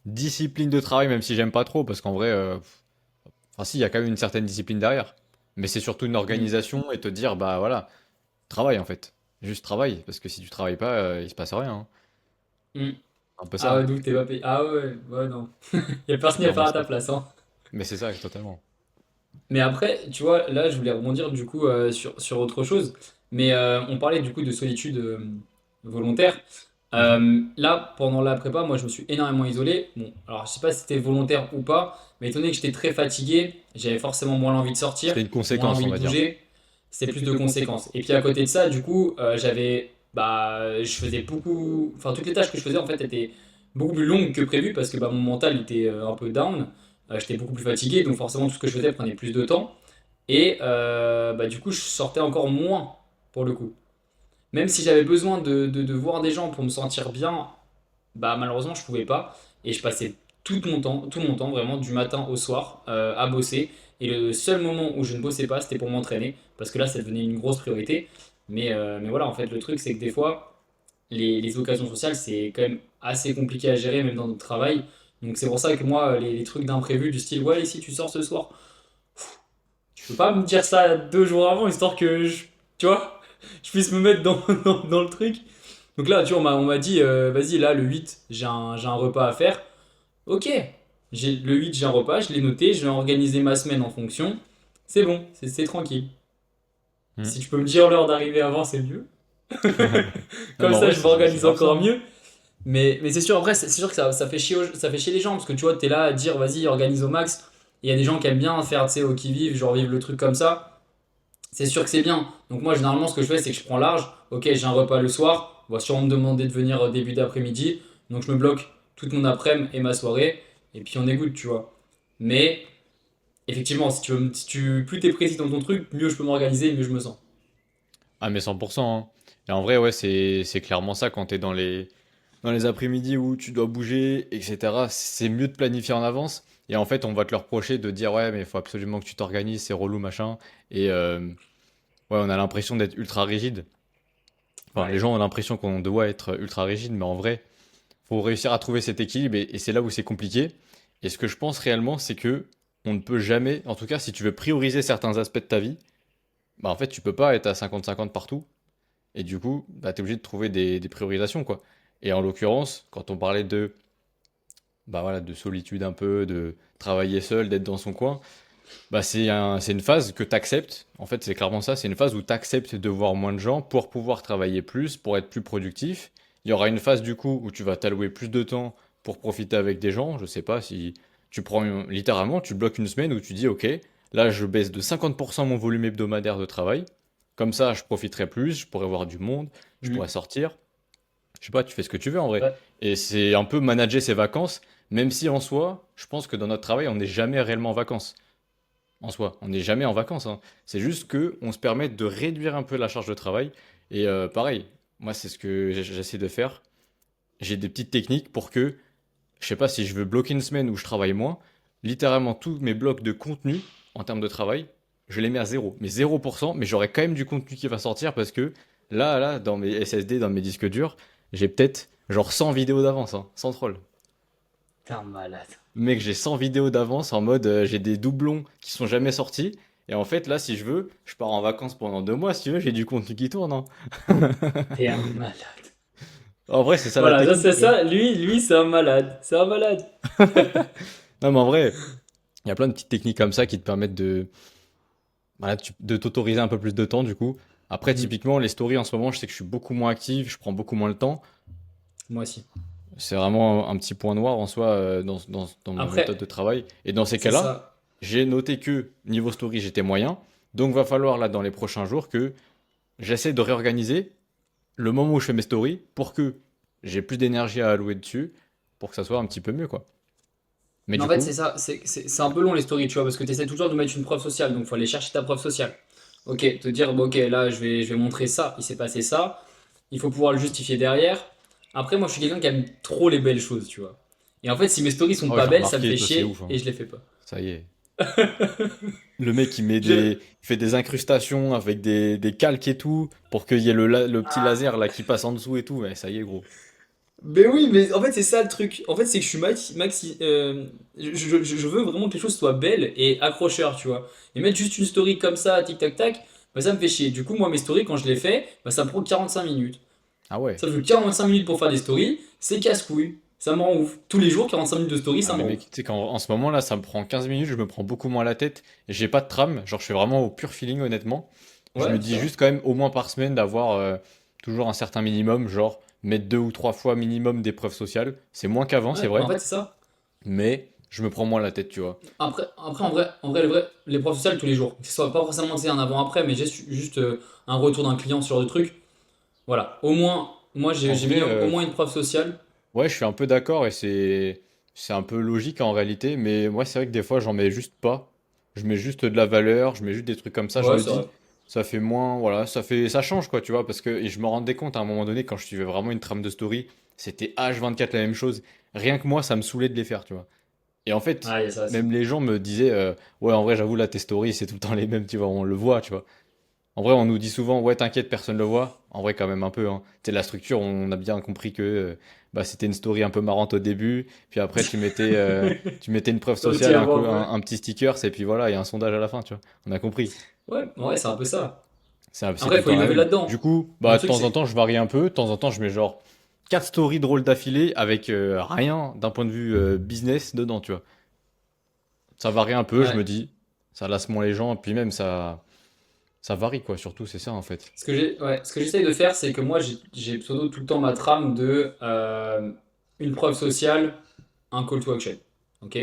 discipline de travail, même si j'aime pas trop, parce qu'en vrai, enfin si, il y a quand même une certaine discipline derrière. Mais c'est surtout une Hmm. organisation et te dire, bah voilà, travaille en fait. Juste travaille, parce que si tu travailles pas, il se passe rien, hein. Hmm. Un peu Ah ça, ouais, donc t'es pas payé. Ah ouais, ouais, non. Y a c'est personne à faire clairement à ta ça. place, hein. Mais c'est ça, totalement. Mais après, tu vois, là, je voulais rebondir du coup sur autre chose. Mais on parlait du coup de solitude volontaire. Mhm. Là, pendant la prépa, moi, je me suis énormément isolé. Bon, alors, je sais pas si c'était volontaire ou pas, mais étant donné que j'étais très fatigué, j'avais forcément moins l'envie de sortir, C'était une moins conséquence, l'envie on de va dire. bouger. C'était plus de conséquences. Et puis à côté de ça, du coup, je faisais beaucoup, enfin, toutes les tâches que je faisais en fait étaient beaucoup plus longues que prévu parce que bah, mon mental était un peu down. J'étais beaucoup plus fatigué, donc forcément tout ce que je faisais prenait plus de temps. Et du coup, je sortais encore moins pour le coup. Même si j'avais besoin de voir des gens pour me sentir bien, bah malheureusement je pouvais pas. Et je passais tout mon temps vraiment du matin au soir à bosser. Et le seul moment où je ne bossais pas, c'était pour m'entraîner, parce que là ça devenait une grosse priorité. Mais voilà, en fait, le truc c'est que des fois, les occasions sociales, c'est quand même assez compliqué à gérer, même dans notre travail. Donc c'est pour ça que moi, les trucs d'imprévu du style, ouais, ici tu sors ce soir, tu peux pas me dire ça 2 jours avant, histoire que tu vois, je puisse me mettre dans le truc. Donc là, tu vois, on m'a dit, vas-y, là, le 8 j'ai un repas à faire. Ok, le 8 j'ai un repas, je l'ai noté, je vais organiser ma semaine en fonction. C'est bon, c'est tranquille. Mhm. Si tu peux me dire l'heure d'arrivée avant, c'est mieux. Non, Comme mais en ça, vrai, je c'est m'organise grave ça, encore hein. mieux. Mais c'est sûr, après, c'est sûr que ça fait chier, ça fait chier les gens, parce que tu vois, t'es là à dire, vas-y, organise au max. Et il y a des gens qui aiment bien faire, tu sais, au qui-vive, genre vivre le truc comme ça. C'est sûr que c'est bien. Donc moi, généralement, ce que je fais, c'est que je prends large. Ok, j'ai un repas le soir. On va sûrement me demander de venir début d'après-midi. Donc je me bloque toute mon après-midi et ma soirée. Et puis on égoutte, tu vois. Mais effectivement, si plus t'es précis dans ton truc, mieux je peux m'organiser, mieux je me sens. Ah, mais 100%, hein. Et en vrai, ouais, c'est clairement ça quand t'es dans les après-midi où tu dois bouger, etc. C'est mieux de planifier en avance. Et en fait, on va te le reprocher de dire, ouais, mais il faut absolument que tu t'organises, c'est relou, machin. Et ouais, on a l'impression d'être ultra rigide. Enfin, les Ouais. gens ont l'impression qu'on doit être ultra rigide, mais en vrai, faut réussir à trouver cet équilibre et c'est là où c'est compliqué. Et ce que je pense réellement, c'est que on ne peut jamais, en tout cas, si tu veux prioriser certains aspects de ta vie, bah en fait, tu peux pas être à 50-50 partout. Et du coup, bah, tu es obligé de trouver des priorisations, quoi. Et en l'occurrence, quand on parlait de, bah voilà, de solitude un peu, de travailler seul, d'être dans son coin, bah c'est une phase que tu acceptes. En fait, c'est clairement ça, c'est une phase où tu acceptes de voir moins de gens pour pouvoir travailler plus, pour être plus productif. Il y aura une phase du coup où tu vas t'allouer plus de temps pour profiter avec des gens. Je sais pas si tu prends littéralement, tu bloques une semaine où tu dis OK, là je baisse de 50% mon volume hebdomadaire de travail. Comme ça, je profiterai plus, je pourrai voir du monde, je pourrai Mm. sortir. Je sais pas, tu fais ce que tu veux en vrai. Ouais. Et c'est un peu manager ses vacances, même si en soi, je pense que dans notre travail, on n'est jamais réellement en vacances en soi. On n'est jamais en vacances, hein. C'est juste que on se permet de réduire un peu la charge de travail. Et pareil, moi, c'est ce que j'essaie de faire. J'ai des petites techniques pour que, je sais pas si je veux bloquer une semaine où je travaille moins, littéralement tous mes blocs de contenu en termes de travail, je les mets à zéro. Mais 0%, mais j'aurai quand même du contenu qui va sortir parce que là, dans mes SSD, dans mes disques durs, j'ai peut-être genre 100 vidéos d'avance, hein, sans troll. T'es un malade. Mec, j'ai 100 vidéos d'avance en mode j'ai des doublons qui sont jamais sortis. Et en fait, là, si je veux, je pars en vacances pendant 2 mois. Si tu veux, j'ai du contenu qui tourne, hein. T'es un malade. En vrai, c'est ça la Voilà, ça technique, c'est tu vois. ça. Lui, c'est un malade. C'est un malade. Non, mais en vrai, il y a plein de petites techniques comme ça qui te permettent de, voilà, de t'autoriser un peu plus de temps, du coup. Après, Mm. typiquement, les stories en ce moment, je sais que je suis beaucoup moins actif, je prends beaucoup moins le temps. Moi aussi. C'est vraiment un petit point noir en soi dans ma méthode Après, de travail. Et dans ces c'est cas-là, ça. j'ai noté que niveau story, j'étais moyen. Donc, va falloir, là, dans les prochains jours, que j'essaie de réorganiser le moment où je fais mes stories pour que j'ai plus d'énergie à allouer dessus, pour que ça soit un petit peu mieux, quoi. Mais Mais en du fait, coup, c'est ça. C'est un peu long les stories, tu vois, parce que tu essaies toujours de mettre une preuve sociale. Donc, il faut aller chercher ta preuve sociale. Ok, te dire, bon, ok, là, je vais montrer ça. Il s'est passé ça. Il faut pouvoir le justifier derrière. Après, moi, je suis quelqu'un qui aime trop les belles choses, tu vois. Et en fait, si mes stories sont ah ouais, pas j'ai belles, ça me remarqué, fait toi, c'est chier ouf, et hein. je les fais pas. Ça y est. Le mec, Je... il fait des incrustations avec des calques et tout, pour qu'il y ait le petit laser là qui passe en dessous et tout. Ouais, ça y est, gros. Ben oui, mais en fait, c'est ça le truc. En fait, c'est que je suis je veux vraiment que les choses soient belles et accrocheurs, tu vois. Et mettre juste une story comme ça, tic tac tac, bah, ça me fait chier. Du coup, moi, mes stories, quand je les fais, bah, ça me prend 45 minutes. Ah ouais. Ça me fait 45 minutes pour faire des stories. c'est casse-couille, ça me rend ouf. Tous les jours, 45 minutes de story, Ah ça me mais rend mec, ouf. tu sais qu'en ce moment là, ça me prend 15 minutes, je me prends beaucoup moins la tête, et j'ai pas de trame, genre je suis vraiment au pur feeling honnêtement. Je me Ouais, c'est dis ça. juste quand même au moins par semaine d'avoir toujours un certain minimum, genre mettre 2 ou 3 fois minimum d'épreuves sociales. C'est moins qu'avant, c'est Ouais, en vrai, fait, c'est ça. mais je me prends moins la tête, tu vois. Après les profs sociales tous les jours. Que ce soit pas forcément tu sais, un avant-après, mais juste un retour d'un client, ce genre de truc. Voilà. Au moins, moi, En j'ai vrai, mis au moins une preuve sociale. ouais, je suis un peu d'accord et c'est un peu logique en réalité, mais moi c'est vrai que des fois j'en mets juste pas. Je mets juste de la valeur, je mets juste des trucs comme ça, je Ouais, me c'est dis vrai. ça fait moins voilà, ça change quoi, tu vois parce que et je me rendais compte à un moment donné quand je suivais vraiment une trame de story, c'était H24 la même chose. Rien que moi, ça me saoulait de les faire, tu vois. Et en fait, Ah, il y a ça aussi. même les gens me disaient ouais, en vrai, j'avoue là tes stories, c'est tout le temps les mêmes, tu vois, on le voit, tu vois. En vrai, on nous dit souvent, ouais, t'inquiète, personne le voit. En vrai, quand même un peu, hein. Tu sais, la structure, on a bien compris que bah, c'était une story un peu marrante au début. Puis après, tu mettais une preuve Comme tu sociale, la vois après. un petit sticker, et puis voilà, il y a un sondage à la fin, tu vois. On a compris. Ouais, c'est un peu ça. C'est Après, tout il le faut temps la innover même. Du là-dedans. coup, Le bah, de truc, temps en c'est. temps, je varie un peu. De temps en temps, je mets genre 4 stories drôles d'affilée avec rien d'un point de vue business dedans, tu vois. Ça varie un peu, je Ouais. me dis. Ça lasse moins les gens, et puis même, ça varie, quoi. Surtout, c'est ça, en fait. Ce que j'essaye de faire, c'est que moi, j'ai pseudo tout le temps ma trame de une preuve sociale, un call to action. Ok?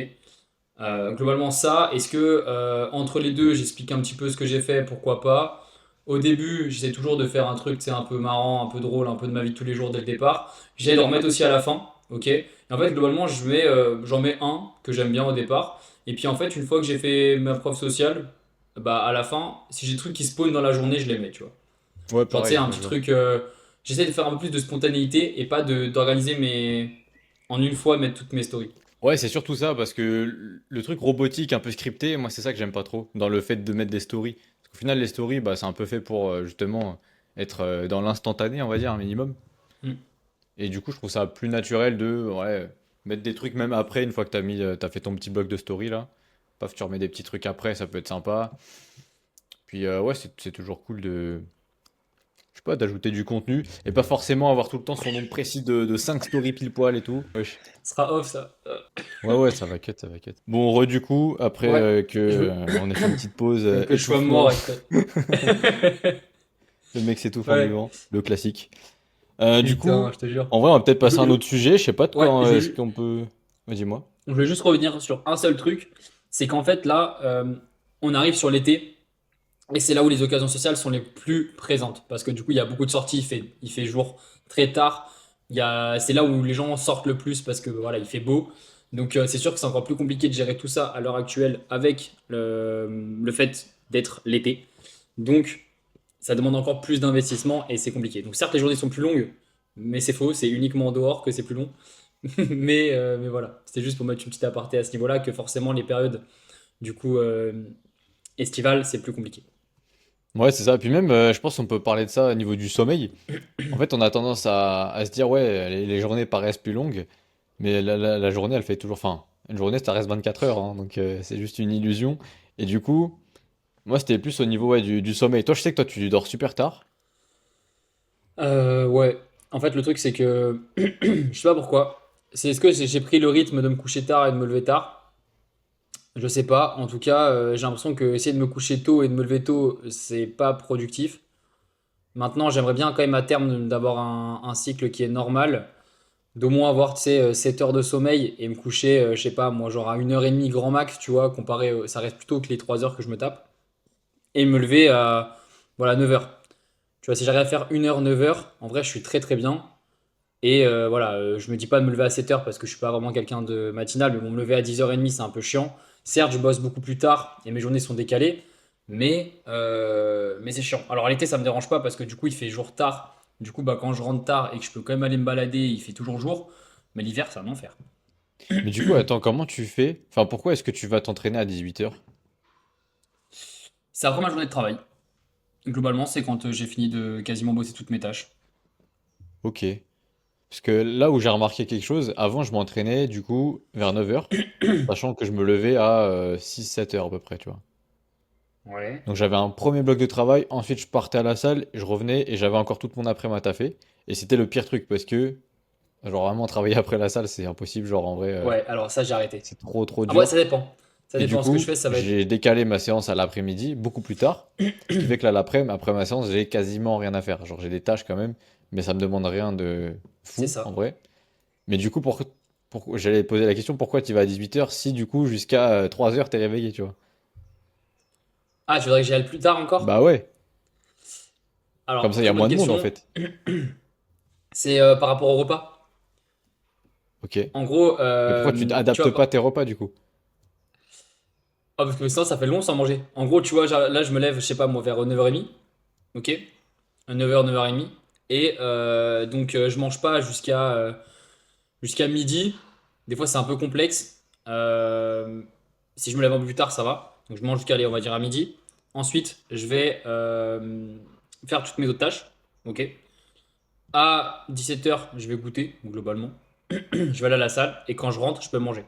Globalement, ça, est-ce que entre les deux, j'explique un petit peu ce que j'ai fait, pourquoi pas. Au début, j'essaie toujours de faire un truc, c'est un peu marrant, un peu drôle, un peu de ma vie de tous les jours dès le départ. J'essaie d'en remettre aussi à la fin, ok? Et en fait, globalement, j'en mets un que j'aime bien au départ. Et puis en fait, une fois que j'ai fait ma preuve sociale, bah à la fin, si j'ai des trucs qui spawnent dans la journée, je les mets, tu vois. Ouais, Genre, tu sais, pareil, un ouais, petit je vois. truc. J'essaie de faire un peu plus de spontanéité et pas d'organiser en une fois mettre toutes mes stories. Ouais, c'est surtout ça, parce que le truc robotique, un peu scripté, moi, c'est ça que j'aime pas trop, dans le fait de mettre des stories. Parce qu'au final, les stories, bah, c'est un peu fait pour, justement, être dans l'instantané, on va dire, un minimum. Hmm. Et du coup, je trouve ça plus naturel de, ouais, mettre des trucs même après, une fois que t'as fait ton petit bloc de story, là. Paf, tu remets des petits trucs après, ça peut être sympa. Puis, ouais, c'est toujours cool de, je sais pas, d'ajouter du contenu, et pas forcément avoir tout le temps son nombre précis de 5 stories pile poil et tout. Wesh. Ce sera off, ça. Ouais, ouais, ça va cut, ça va cut. Bon, du coup, après Ouais. que Je veux. on ait fait une petite pause, Que je sois étouffement, mort exprès. le mec s'étouffe en Ouais. buvant, le classique. Du Putain, coup, je te jure. en vrai, on va peut-être passer à un Je- autre sujet. Je sais pas de Ouais, quoi est-ce qu'on peut. Vas-y, moi. je voulais juste revenir sur un seul truc. C'est qu'en fait, là, on arrive sur l'été. Et c'est là où les occasions sociales sont les plus présentes. Parce que du coup, il y a beaucoup de sorties. Il fait jour très tard. C'est là où les gens sortent le plus parce que voilà, il fait beau. Donc, c'est sûr que c'est encore plus compliqué de gérer tout ça à l'heure actuelle avec le fait d'être l'été. Donc, ça demande encore plus d'investissement et c'est compliqué. Donc certes, les journées sont plus longues, mais c'est faux, c'est uniquement en dehors que c'est plus long. Mais voilà, c'était juste pour mettre une petite aparté à ce niveau-là, que forcément les périodes du coup estivales, c'est plus compliqué. Ouais, c'est ça. Puis même, je pense qu'on peut parler de ça au niveau du sommeil. En fait, on a tendance à se dire, ouais, les journées paraissent plus longues, mais la journée, elle fait toujours. Enfin, une journée, ça reste 24 heures, hein, donc c'est juste une illusion. Et du coup, moi, c'était plus au niveau ouais, du sommeil. Toi, je sais que toi, tu dors super tard. Ouais, en fait le truc c'est que je sais pas pourquoi. C'est est-ce que j'ai pris le rythme de me coucher tard et de me lever tard? Je sais pas. En tout cas, j'ai l'impression que essayer de me coucher tôt et de me lever tôt, c'est pas productif. Maintenant, j'aimerais bien quand même à terme d'avoir un cycle qui est normal, d'au moins avoir, tu sais, 7 heures de sommeil et me coucher, je sais pas, moi, genre à 1h30 grand max, tu vois, ça reste plutôt que les 3 heures que je me tape, et me lever à, voilà, 9 heures. Tu vois, si j'arrive à faire 1h, 9 heures, en vrai, je suis très très bien. Et voilà, je me dis pas de me lever à 7 heures parce que je suis pas vraiment quelqu'un de matinal, mais bon, me lever à 10h30, c'est un peu chiant. Certes, je bosse beaucoup plus tard et mes journées sont décalées, mais c'est chiant. Alors l'été, ça me dérange pas parce que du coup, il fait jour tard. Du coup, bah, quand je rentre tard et que je peux quand même aller me balader, il fait toujours jour. Mais l'hiver, c'est un enfer. Mais du coup, attends, comment tu fais? Enfin, pourquoi est-ce que tu vas t'entraîner à 18 heures? C'est après ma journée de travail. Globalement, c'est quand j'ai fini de quasiment bosser toutes mes tâches. Ok. Parce que là où j'ai remarqué quelque chose, avant, je m'entraînais du coup vers 9 heures, sachant que je me levais à 6-7 heures à peu près, tu vois. Ouais. Donc j'avais un premier bloc de travail, ensuite je partais à la salle, je revenais et j'avais encore toute mon après-midi à taffer. Et c'était le pire truc parce que Genre vraiment travailler après la salle, c'est impossible. Genre en vrai, Ouais, alors ça, j'ai arrêté. c'est trop trop Après, dur. ça dépend. Ça Et du dépend. Ce que je coup, fais, ça va être. j'ai décalé ma séance à l'après-midi, beaucoup plus tard. Ce qui fait que là, l'après, après ma séance, j'ai quasiment rien à faire. Genre j'ai des tâches quand même, mais ça me demande rien de C'est fou en ça. vrai. Mais du coup, j'allais poser la question pourquoi tu vas à 18h si du coup jusqu'à 3h t'es réveillé, tu vois. Ah, tu voudrais que j'y aille plus tard Bah encore? ouais, comme Alors, ça il y très a bonne moins de monde en question. fait. C'est par rapport au repas. Ok. En gros, Mais pourquoi tu tu adaptes vois, pas tes repas du coup? parce que sinon, ça fait long sans manger. En gros, tu vois, là, je me lève, je sais pas, moi, vers 9h30. Ok? 9h, 9h30. Et donc, je mange pas jusqu'à midi. Des fois, c'est un peu complexe. Si je me lève un peu plus tard, ça va. Donc, je mange jusqu'à, allez, on va dire à midi. Ensuite, je vais faire toutes mes autres tâches. Ok? À 17h, je vais goûter, globalement. Je vais aller à la salle. Et quand je rentre, je peux manger.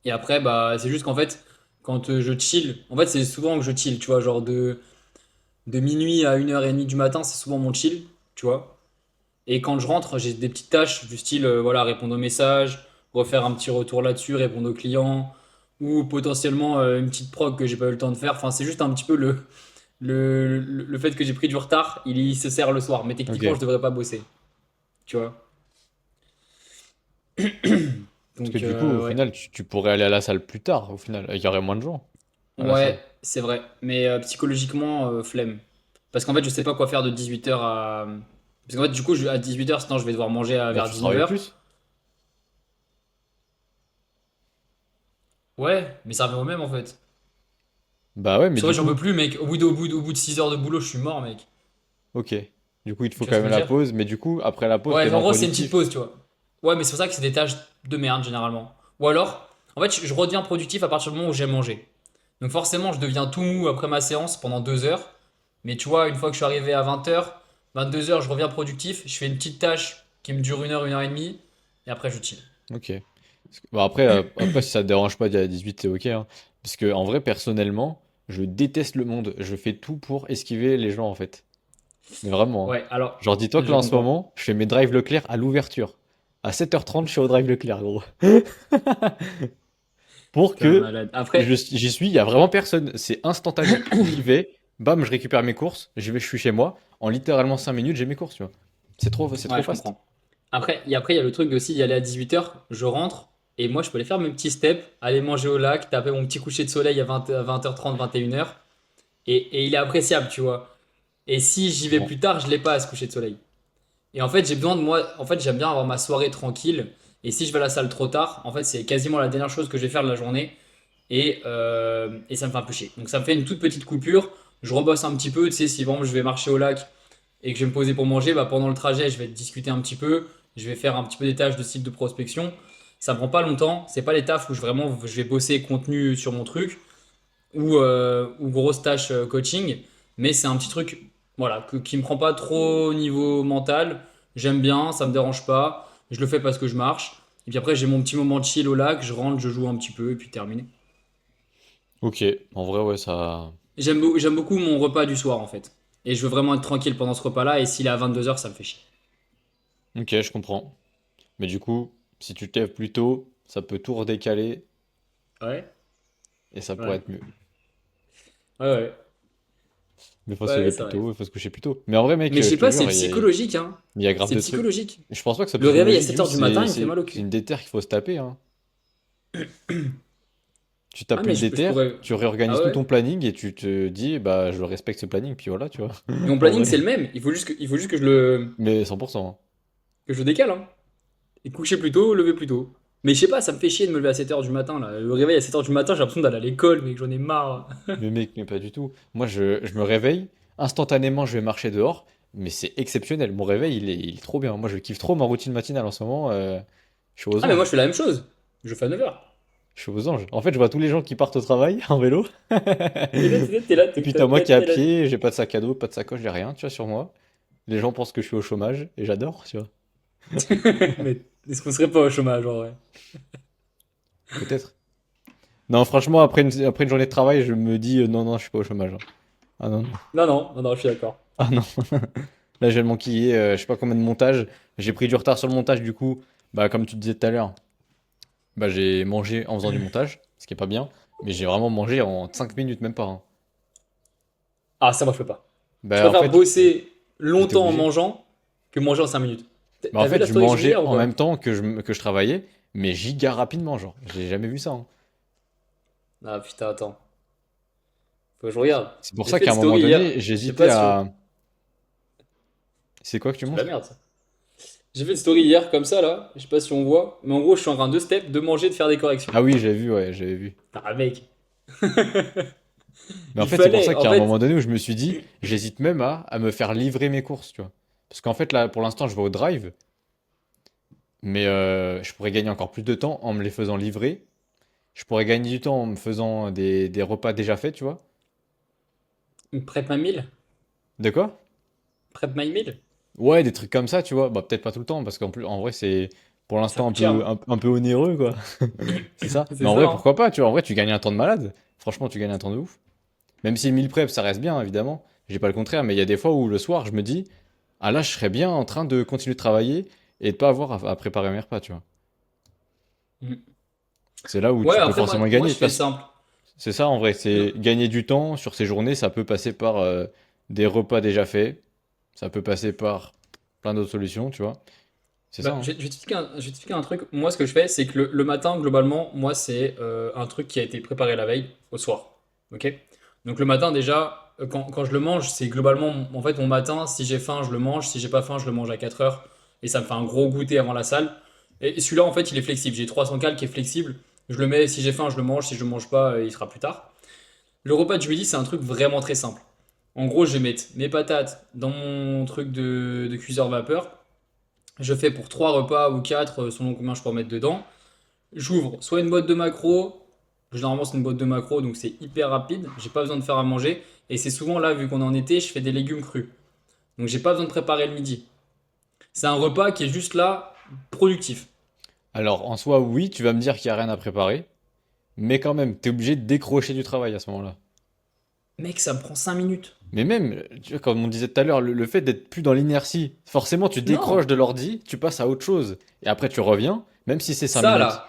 Et après, bah, c'est juste qu'en fait, quand je chill, en fait, c'est souvent que je chill, tu vois, genre de minuit à 1h30 du matin, c'est souvent mon chill, tu vois. Et quand je rentre, j'ai des petites tâches du style, voilà, répondre aux messages, refaire un petit retour là-dessus, répondre aux clients, ou potentiellement une petite prog que j'ai pas eu le temps de faire. Enfin, c'est juste un petit peu le fait que j'ai pris du retard, il se sert le soir. Mais techniquement, je Ok. devrais pas bosser, tu vois. Parce que Donc, du coup, au ouais. final, tu pourrais aller à la salle plus tard, au final. Il y aurait moins de gens à la salle. Ouais, c'est vrai. Mais psychologiquement, flemme. Parce qu'en fait, je sais pas quoi faire de 18h à. Parce qu'en fait, du coup, à 18h, sinon, je vais devoir manger Bah vers tu travailles 19h. plus. Ouais, mais ça revient au même en fait. Bah ouais, mais Parce qu'en du fait, j'en peux coup, plus, mec. Au bout de 6 heures de boulot, je suis mort, mec. ok. Du coup, il te faut Tu vois quand ce que même je veux la dire? pause, mais du coup, après la pause, t'es Ouais, en moins gros, c'est une petite productif. pause, tu vois. Ouais, mais c'est pour ça que c'est des tâches de merde, généralement. Ou alors, en fait, je redeviens productif à partir du moment où j'ai mangé. Donc forcément, je deviens tout mou après ma séance pendant 2 heures. Mais tu vois, une fois que je suis arrivé à 20h, 22h, je reviens productif. Je fais une petite tâche qui me dure 1 heure et demie. Et après, je chill. Ok. Bon, après, après, si ça te dérange pas d'y aller à 18, c'est ok, hein. Parce que en vrai, personnellement, je déteste le monde. Je fais tout pour esquiver les gens, en fait. Mais vraiment, hein. Ouais, alors, Genre, dis-toi que je là, en ce comprends. moment, je fais mes drives Leclerc à l'ouverture. À 7h30, je suis au drive Leclerc, gros. Pour Putain, que malade. Après, j'y suis, il y a vraiment personne. C'est instantané. J'y vais, bam, je récupère mes courses. Je suis chez moi. En littéralement 5 minutes, j'ai mes courses, tu vois. C'est trop ouais, je fast. comprends. Après, il y a le truc aussi d'y aller à 18h. Je rentre et moi, je peux aller faire mes petits steps, aller manger au lac, taper mon petit coucher de soleil à 20h30, 21h. Et il est appréciable, tu vois. Et si Je j'y vais comprends. plus tard, je l'ai pas à ce coucher de soleil. Et en fait, j'ai besoin de moi. En fait, j'aime bien avoir ma soirée tranquille. Et si je vais à la salle trop tard, en fait, c'est quasiment la dernière chose que je vais faire de la journée. Et ça me fait un peu chier. Donc, ça me fait une toute petite coupure. Je rebosse un petit peu. Tu sais, si vraiment je vais marcher au lac et que je vais me poser pour manger, bah, pendant le trajet, je vais discuter un petit peu. Je vais faire un petit peu des tâches de style de prospection. Ça me prend pas longtemps. C'est pas les tâches où je vais bosser contenu sur mon truc ou grosse tâche coaching. Mais c'est un petit truc voilà, qui me prend pas trop au niveau mental. J'aime bien, ça me dérange pas. Je le fais parce que je marche. Et puis après, j'ai mon petit moment de chill au lac. Je rentre, je joue un petit peu et puis terminé. Ok. En vrai, ouais, ça. J'aime beaucoup mon repas du soir en fait. Et je veux vraiment être tranquille pendant ce repas-là. Et s'il est à 22h, ça me fait chier. Ok, je comprends. Mais du coup, si tu te lèves plus tôt, ça peut tout redécaler Ouais, et ça pourrait ouais, être mieux. ouais, ouais. Mais il faut se Ouais, lever c'est plus vrai. tôt, il faut se coucher plus tôt. Mais en vrai, mec, Mais je je sais te pas, c'est jure, psychologique, hein. il y a grave C'est de trucs. psychologique. Je pense pas que ce soit Le réveil à psychologique, 7h juste du matin, il me fait mal au c'est cul. une déterre qu'il faut se taper, hein. Tu Ah, tapes mais une je déterre, pourrais. tu Ah réorganises tout ouais? ton planning et tu te dis, bah, je respecte ce planning, puis voilà, tu vois. Mais mon En planning, c'est vrai. le même. Il faut juste que Mais 100%, hein. que je le décale, hein. Et coucher plus tôt, lever plus tôt. Mais je sais pas, ça me fait chier de me lever à 7h du matin, là. Le réveil à 7h du matin, j'ai l'impression d'aller à l'école, mais que j'en ai marre. Mais mec, mais pas du tout. Moi, je me réveille, instantanément, je vais marcher dehors, mais c'est exceptionnel. Mon réveil, il est trop bien. Moi, je kiffe trop ma routine matinale en ce moment. Je suis aux Ah, mais moi, anges. je fais la même chose. Je fais à 9h. Je suis aux anges. En fait, je vois tous les gens qui partent au travail en vélo. Et là, t'es là, Et t'es puis, t'es- t'as moi t'es- qui est à t'es là. pied, j'ai pas de sac à dos, pas de sacoche, j'ai rien, tu vois, sur moi. Les gens pensent que je suis au chômage, et j'adore, tu vois. Mais est-ce qu'on serait pas au chômage, en vrai? Peut-être. Non, franchement, après une journée de travail, je me dis, non, non, je suis pas au chômage, hein. Ah non, non. Non, non, non, non, je suis d'accord. Ah non. Là, je viens de m'enquiller, je sais pas combien de montage. J'ai pris du retard sur le montage, du coup, bah, comme tu disais tout à l'heure, bah, j'ai mangé en faisant du montage, ce qui est pas bien. Mais j'ai vraiment mangé en 5 minutes, même pas, hein. Ah, ça, moi, je peux pas. Je Bah, en préfère fait, bosser j'étais longtemps en obligé. mangeant que manger en 5 minutes. Bah, en T'as vu fait, la je story que j'ai mis mangeais hier ou en pas? même temps que je travaillais, mais giga rapidement, genre. J'ai jamais vu ça, hein. Ah putain, attends. Faut que je regarde. C'est pour J'ai ça fait une qu'à un moment story hier. donné, Je sais j'hésitais pas si on... à. C'est quoi que tu C'est de la montres? merde, ça. J'ai fait une story hier comme ça, là. Je sais pas si on voit. Mais en gros, je suis en train de step, de manger, de faire des corrections. Ah oui, j'avais vu, ouais, j'avais vu. Ah, mec. Mais en Il fait, c'est pour fallait. ça En qu'à un fait, moment donné où je me suis dit, j'hésite même à me faire livrer mes courses, tu vois. Parce qu'en fait, là, pour l'instant, je vais au drive, mais je pourrais gagner encore plus de temps en me les faisant livrer. Je pourrais gagner du temps en me faisant des repas déjà faits, tu vois. une prep my meal. De quoi? Prep my meal. Ouais, des trucs comme ça, tu vois. Bah, peut-être pas tout le temps, parce qu'en plus, en vrai, c'est pour Ça l'instant coûte cher, hein. un peu onéreux, quoi. C'est ça. Mais C'est en ça, vrai, hein. pourquoi pas, tu vois. En vrai, tu gagnes un temps de malade. Franchement, tu gagnes un temps de ouf. Même si le meal prep, ça reste bien, évidemment. J'ai pas le contraire, mais il y a des fois où le soir, je me dis, ah là, je serais bien en train de continuer de travailler et de pas avoir à préparer mes repas, tu vois. Mm. C'est là où Ouais, tu peux après, forcément moi, gagner. je fais simple. C'est ça, en vrai, Non. c'est gagner du temps sur ces journées, ça peut passer par des repas déjà faits, ça peut passer par plein d'autres solutions, tu vois. C'est ça, Bah, hein. je vais t'expliquer un truc. Moi, ce que je fais, c'est que le matin, globalement, moi, c'est un truc qui a été préparé la veille au soir. Ok? Donc, le matin, déjà, quand je le mange, c'est globalement, en fait, mon matin, si j'ai faim, je le mange. Si j'ai pas faim, je le mange à 4 heures. Et ça me fait un gros goûter avant la salle. Et celui-là, en fait, il est flexible. J'ai 300 cales qui est flexible. Je le mets, si j'ai faim, je le mange. Si je le mange pas, il sera plus tard. Le repas du midi, c'est un truc vraiment très simple. En gros, je vais mettre mes patates dans mon truc de cuiseur vapeur. Je fais pour 3 repas ou 4 selon combien je peux en mettre dedans. J'ouvre soit une boîte de macros, généralement c'est une boîte de macros donc c'est hyper rapide, j'ai pas besoin de faire à manger. Et c'est souvent là, vu qu'on est en été, je fais des légumes crus. Donc j'ai pas besoin de préparer le midi. C'est un repas qui est juste là, productif. Alors, en soi, oui, tu vas me dire qu'il n'y a rien à préparer, mais quand même, t'es obligé de décrocher du travail à ce moment-là. Mec, ça me prend 5 minutes. Mais même, tu vois, comme on disait tout à l'heure, le fait d'être plus dans l'inertie, forcément, tu décroches Non, de l'ordi, tu passes à autre chose, et après tu reviens, même si c'est 5 ça minutes. là,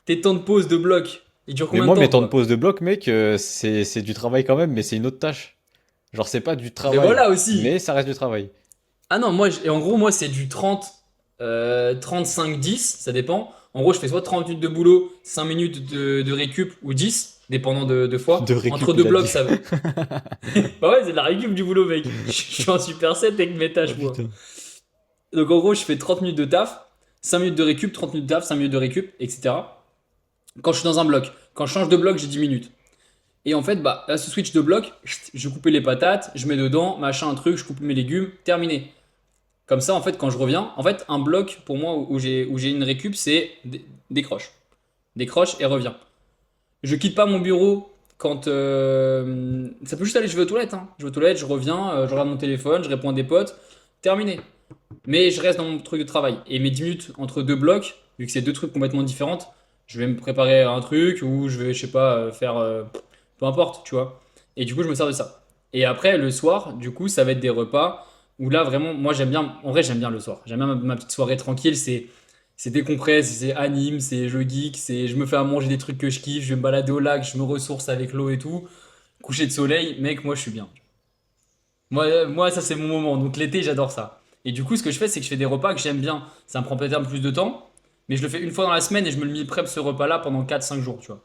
tes temps de pause de bloc, ils durent Mais combien de moi, mes temps temps de toi? pause de bloc, mec, c'est du travail quand même, mais c'est une autre tâche. Genre, c'est pas du Mais travail, voilà aussi. mais ça reste du travail. Ah non, moi, et en gros, moi, c'est du 30, 35-10, ça dépend. En gros, je fais soit 30 minutes de boulot, 5 minutes de récup ou 10, dépendant de fois. De Entre récup, deux il a blocs, dit. ça va. Bah ouais, c'est de la récup du boulot, mec. Je suis en super set avec mes Oh tâches, moi. putain. Donc en gros, je fais 30 minutes de taf, 5 minutes de récup, 30 minutes de taf, 5 minutes de récup, etc. Quand je suis dans un bloc. Quand je change de bloc, j'ai 10 minutes. Et en fait, bah, à ce switch de bloc, je coupe les patates, je mets dedans, machin, un truc, je coupe mes légumes, terminé. Comme ça, en fait, quand je reviens, en fait, un bloc pour moi où j'ai une récup, c'est décroche. Décroche et reviens. Je quitte pas mon bureau quand. Ça peut juste aller, je vais aux toilettes, hein. Je vais aux toilettes, je reviens, je regarde mon téléphone, je réponds à des potes, terminé. Mais je reste dans mon truc de travail. Et mes 10 minutes entre deux blocs, vu que c'est deux trucs complètement différents, je vais me préparer un truc ou je vais, je sais pas, faire. Peu importe, tu vois. Et du coup, je me sers de ça. Et après, le soir, du coup, ça va être des repas où là, vraiment, moi, j'aime bien. En vrai, j'aime bien le soir. J'aime bien ma petite soirée tranquille. C'est décompresse, c'est anime, c'est je geek, c'est je me fais à manger des trucs que je kiffe, je vais me balader au lac, je me ressource avec l'eau et tout. Coucher de soleil, mec, moi, je suis bien. Moi, ça, c'est mon moment. Donc l'été, j'adore ça. Et du coup, ce que je fais, c'est que je fais des repas que j'aime bien. Ça me prend peut-être un peu plus de temps, mais je le fais une fois dans la semaine et je me le meal prep ce repas-là pendant 4 5 jours, tu vois.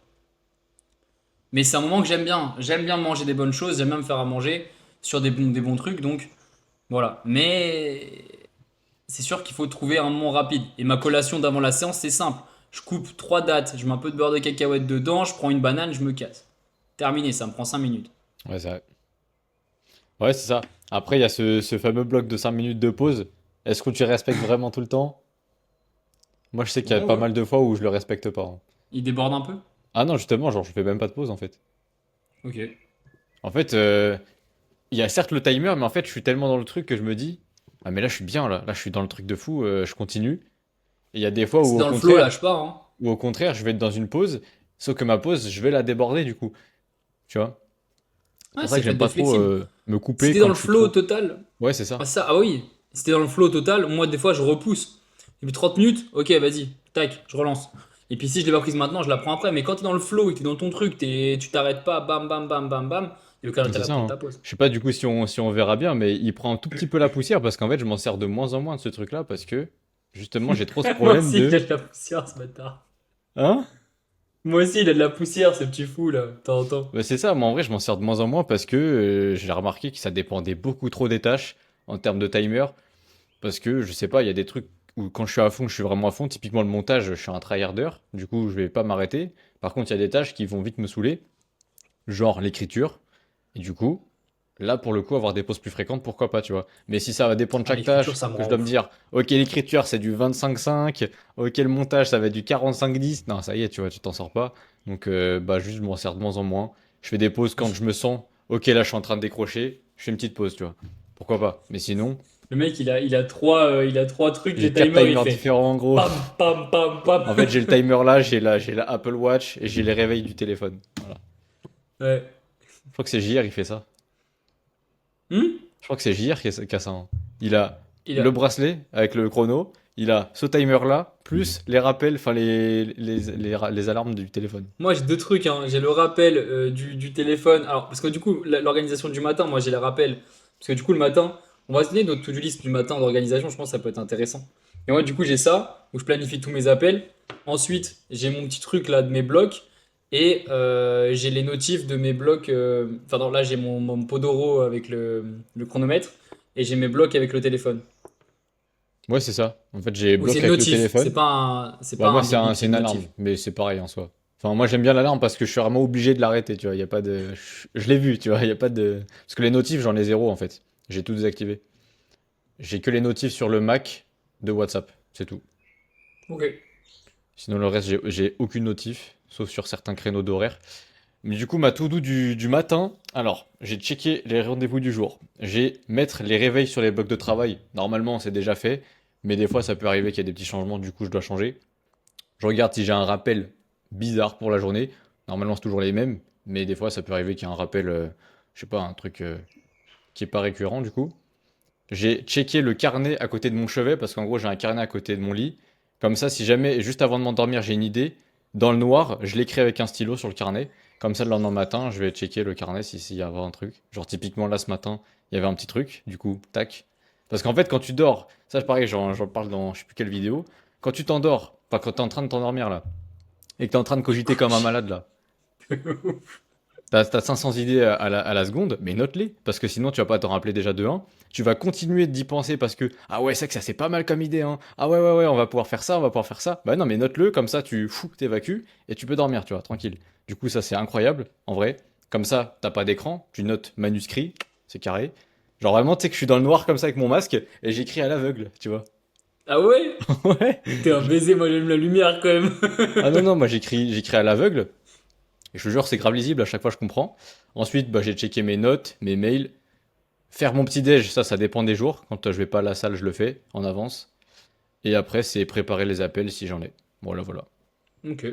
Mais c'est un moment que j'aime bien. J'aime bien manger des bonnes choses, j'aime bien me faire à manger sur des bons trucs, donc voilà. Mais c'est sûr qu'il faut trouver un moment rapide. Et ma collation d'avant la séance, c'est simple. Je coupe 3 dattes, je mets un peu de beurre de cacahuète dedans, je prends une banane, je me casse. Terminé, ça me prend 5 minutes. Ouais, c'est vrai. Ouais, c'est ça. Après, il y a ce fameux bloc de 5 minutes de pause. Est-ce que tu respectes vraiment tout le temps? Moi, je sais qu'il y a Ouais, pas ouais. mal de fois où je le respecte pas, hein. Il déborde un peu? Ah non, justement, genre, je fais même pas de pause, en fait. Ok. En fait, il y a certes le timer, mais en fait, je suis tellement dans le truc que je me dis, ah, mais là, je suis bien, là. Là, je suis dans le truc de fou, je continue. Et il y a des fois C'est dans le flow, lâche pas, hein. où au contraire, je vais être dans une pause, sauf que ma pause, je vais la déborder, du coup. Tu vois? C'est Ouais, pour ça c'est que le fait j'aime pas d'être trop. flexible. Me Si couper t'es dans quand le je suis flow trop. total, Ouais, c'est ah ça. ça, ah oui, si t'es dans le flow total, moi des fois je repousse. Et puis 30 minutes, ok, vas-y, tac, je relance. Et puis si je l'ai pas prise maintenant, je la prends après. Mais quand t'es dans le flow et que t'es dans ton truc, tu t'arrêtes pas, bam, bam, bam, bam, bam, il y a aucun C'est intérêt à ça, prendre hein. ta pause. Je sais pas du coup si on verra bien, mais il prend un tout petit peu la poussière parce qu'en fait, je m'en sers de moins en moins de ce truc-là parce que justement, j'ai trop ce Moi problème aussi, il de. a de la poussière ce bâtard. Hein? Moi aussi, il a de la poussière, ce petit fou là, de temps en temps. Bah, c'est ça, moi en vrai, je m'en sers de moins en moins parce que j'ai remarqué que ça dépendait beaucoup trop des tâches en termes de timer. Parce que je sais pas, il y a des trucs où quand je suis à fond, je suis vraiment à fond. Typiquement, le montage, je suis un tryharder. Du coup, je vais pas m'arrêter. Par contre, il y a des tâches qui vont vite me saouler, genre l'écriture. Et du coup, là, pour le coup, avoir des pauses plus fréquentes, pourquoi pas, tu vois. Mais si ça va dépendre de Ah, chaque l'écriture, tâche, ça me que je rend dois me ouf. dire, ok, l'écriture, c'est du 25-5, ok, le montage, ça va être du 45-10, non, ça y est, tu vois, tu t'en sors pas. Donc, bah, juste, je m'en sers de moins en moins. Je fais des pauses quand je me sens, ok, là, je suis en train de décrocher, je fais une petite pause, tu vois. Pourquoi pas. Mais sinon, Le mec, il a trois trucs, j'ai les quatre timers, il timers fait différents, en gros. pam, pam, pam, pam. En fait, j'ai le timer là, j'ai la Apple Watch et j'ai les réveils du téléphone. Voilà. Ouais. Je crois que c'est JR, il fait ça. Hmm. Je crois que c'est JR qui a ça, hein. Il a Il le a... bracelet avec le chrono, il a ce timer-là, plus les rappels, enfin les alarmes du téléphone. Moi, j'ai deux trucs, hein. J'ai le rappel du téléphone. Alors, parce que du coup, l'organisation du matin, moi, j'ai les rappels. Parce que du coup, le matin, on va se donner notre to-do list du matin d'organisation. Je pense que ça peut être intéressant. Et moi, du coup, j'ai ça, où je planifie tous mes appels. Ensuite, j'ai mon petit truc là de mes blocs. Et j'ai les notifs de mes blocs. Enfin, non, là, j'ai mon Podoro avec le chronomètre. Et j'ai mes blocs avec le téléphone. Ouais, c'est ça. En fait, j'ai Ou c'est bloqué une avec le notif. téléphone. C'est Bah, pas moi, un c'est bip bip, c'est c'est une une alarme, notif. mais c'est pareil en soi. Enfin, moi, j'aime bien l'alarme parce que je suis vraiment obligé de l'arrêter, tu vois. Il y a pas de. Je l'ai vu, tu vois. Il y a pas de. Parce que les notifs, j'en ai zéro en fait. J'ai tout désactivé. J'ai que les notifs sur le Mac de WhatsApp, c'est tout. Ok. Sinon, le reste, j'ai aucune notif, sauf sur certains créneaux d'horaire. Mais du coup, ma to-do du matin, alors, j'ai checké les rendez-vous du jour. J'ai mettre les réveils sur les blocs de travail. Normalement, c'est déjà fait, mais des fois, ça peut arriver qu'il y ait des petits changements, du coup, je dois changer. Je regarde si j'ai un rappel bizarre pour la journée. Normalement, c'est toujours les mêmes, mais des fois, ça peut arriver qu'il y ait un rappel, je sais pas, un truc qui est pas récurrent, du coup. J'ai checké le carnet à côté de mon chevet parce qu'en gros, j'ai un carnet à côté de mon lit. Comme ça, si jamais, juste avant de m'endormir, j'ai une idée, dans le noir, je l'écris avec un stylo sur le carnet. Comme ça, le lendemain matin, je vais checker le carnet s'il y a un truc. Genre, typiquement, là, ce matin, il y avait un petit truc. Du coup, tac. Parce qu'en fait, quand tu dors, ça, c'est pareil, j'en parle dans je sais plus quelle vidéo. Quand tu t'endors, enfin, quand t'es en train de t'endormir, là, et que t'es en train de cogiter comme un malade, là, t'as 500 idées à la seconde, mais note-les, parce que sinon tu vas pas t'en rappeler déjà de un. Tu vas continuer d'y penser parce que, ah ouais, c'est que ça c'est pas mal comme idée, hein. Ah ouais, ouais, ouais, on va pouvoir faire ça, on va pouvoir faire ça. Bah non, mais note-le, comme ça tu t'évacues et tu peux dormir, tu vois, tranquille. Du coup, ça c'est incroyable, en vrai. Comme ça, t'as pas d'écran, tu notes manuscrit, c'est carré. Genre vraiment, tu sais que je suis dans le noir comme ça avec mon masque et j'écris à l'aveugle, tu vois. Ah ouais? Ouais. T'es un baiser, moi j'aime la lumière quand même. Ah non, non, moi j'écris à l'aveugle. Et je te jure, c'est grave lisible, à chaque fois je comprends. Ensuite, bah, j'ai checké mes notes, mes mails. Faire mon petit déj, ça dépend des jours. Quand je vais pas à la salle, je le fais en avance. Et après, c'est préparer les appels si j'en ai. Voilà, voilà. Ok.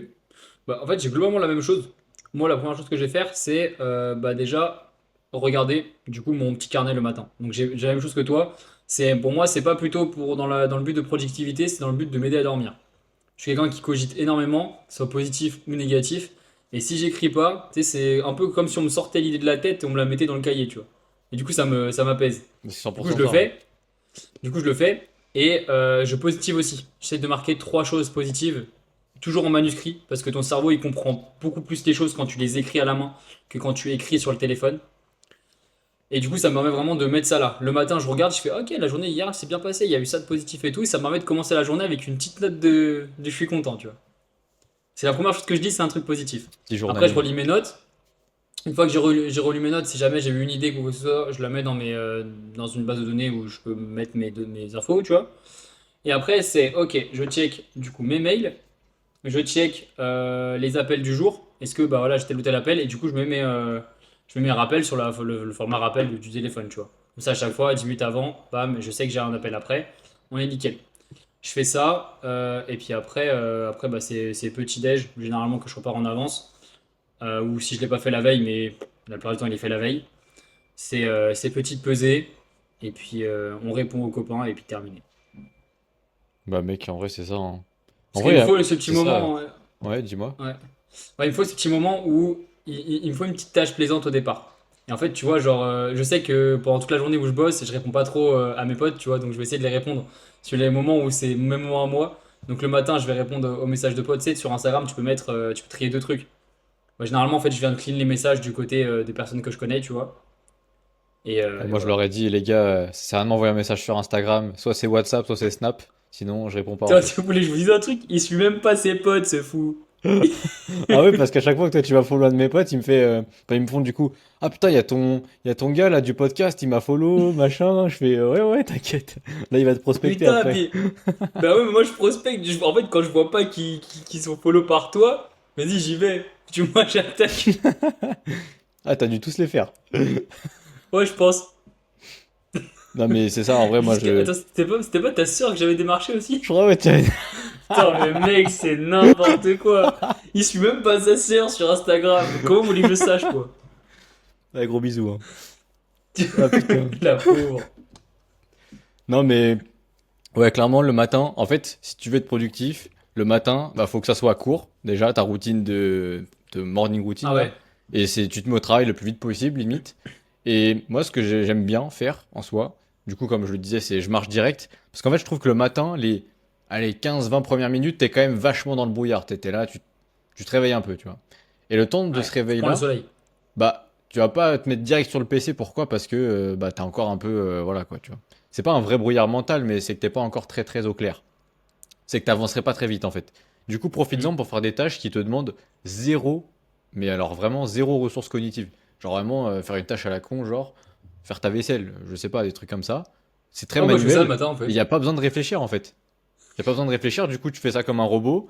Bah, en fait, j'ai globalement la même chose. Moi, la première chose que je vais faire, c'est bah, déjà regarder du coup mon petit carnet le matin. Donc j'ai la même chose que toi. C'est pour moi, c'est pas plutôt pour dans le but de productivité, c'est dans le but de m'aider à dormir. Je suis quelqu'un qui cogite énormément, que ce soit positif ou négatif. Et si j'écris pas, tu sais, c'est un peu comme si on me sortait l'idée de la tête et on me la mettait dans le cahier, tu vois. Et du coup, ça m'apaise. C'est Du coup, je 100% le ça, hein. fais. Du coup, je le fais. Et je positive aussi. J'essaie de marquer trois choses positives, toujours en manuscrit, parce que ton cerveau, il comprend beaucoup plus les choses quand tu les écris à la main que quand tu écris sur le téléphone. Et du coup, ça me permet vraiment de mettre ça là. Le matin, je regarde, je fais ok, la journée hier, c'est bien passé, il y a eu ça de positif et tout. Et ça me permet de commencer la journée avec une petite note de je suis content, tu vois. C'est la première chose que je dis, c'est un truc positif. Petit Après, je journaling. relis mes notes. Une fois que j'ai relu mes notes, si jamais j'ai eu une idée ou quoi que ce soit, je la mets dans une base de données où je peux mettre mes infos, tu vois. Et après, c'est ok, je check du coup mes mails, je check les appels du jour. Est-ce que bah voilà, j'ai tel ou tel appel et du coup, je mets mes rappels sur le format rappel du téléphone, tu vois. Comme ça, à chaque fois, 10 minutes avant, bam, je sais que j'ai un appel après. On est nickel. Je fais ça et puis après bah, c'est petit déj généralement que je prépare en avance ou si je l'ai pas fait la veille, mais la plupart du temps il est fait la veille. C'est petite pesée, et puis on répond aux copains, et puis terminé. Bah mec, en vrai, c'est ça, hein. En Parce qu'il vrai, me faut ce petit c'est ça. moment, Ouais, dis-moi. ouais. Ouais, il me faut ce petit moment où il me faut une petite tâche plaisante au départ. Et en fait, tu vois, genre, je sais que pendant toute la journée où je bosse, je réponds pas trop à mes potes, tu vois, donc je vais essayer de les répondre sur les moments où c'est mon même moment à moi. Donc le matin, je vais répondre aux messages de potes. Tu sais, sur Instagram, tu peux trier deux trucs. Moi, généralement, en fait, je viens de clean les messages du côté des personnes que je connais, tu vois. Et Moi, je leur voilà. ai dit, les gars, ça sert à rien de m'envoyer un message sur Instagram. Soit c'est WhatsApp, soit c'est Snap. Sinon, je réponds pas, en Toi, si fait. vous voulez que je vous dise un truc, il suit même pas ses potes, ce fou. Ah oui, parce qu'à chaque fois que toi tu vas follow un de mes potes, il me fait, enfin, ils me font du coup, ah putain, il y a ton gars là du podcast, il m'a follow, machin. Je fais, ouais, ouais, t'inquiète. Là, il va te prospecter Putain, après. puis. Bah ouais, mais moi je prospecte. En fait, quand je vois pas qu'ils sont follow par toi, vas-y, j'y vais. Moi, j'attaque. Ah, t'as dû tous les faire. Ouais, je pense. Non, mais c'est ça, en vrai, moi, Attends, c'était pas ta soeur que j'avais démarché je aussi? crois, ouais, tiens. Putain, le mec, c'est n'importe quoi. Il suit même pas sa soeur sur Instagram. Comment vous voulez que je sache, quoi? Ouais, gros bisous, hein. Ah putain. La pauvre. Non, mais ouais, clairement, le matin, en fait, si tu veux être productif, le matin, bah, faut que ça soit court. Déjà, ta routine de morning routine, Ah là. ouais? Et tu te mets au travail le plus vite possible, limite. Et moi, ce que j'aime bien faire, en soi, du coup, comme je le disais, c'est je marche direct. Parce qu'en fait, je trouve que le matin, allez, 15-20 premières minutes, t'es quand même vachement dans le brouillard. T'es là, tu te réveilles un peu, tu vois. Et le temps de Ouais, ce tu prends le réveil-là, soleil. bah, tu vas pas te mettre direct sur le PC. Pourquoi? Parce que bah, t'es encore un peu, voilà quoi, tu vois. C'est pas un vrai brouillard mental, mais c'est que t'es pas encore très très au clair. C'est que t'avancerais pas très vite en fait. Du coup, Hmm. profites-en pour faire des tâches qui te demandent zéro, mais alors vraiment zéro ressources cognitives. Genre vraiment faire une tâche à la con, genre faire ta vaisselle, je sais pas, des trucs comme ça. C'est très Oh, bah, je fais ça le manuel, matin, en il fait. n'y a pas besoin de réfléchir en fait. Il n'y a pas besoin de réfléchir, du coup tu fais ça comme un robot,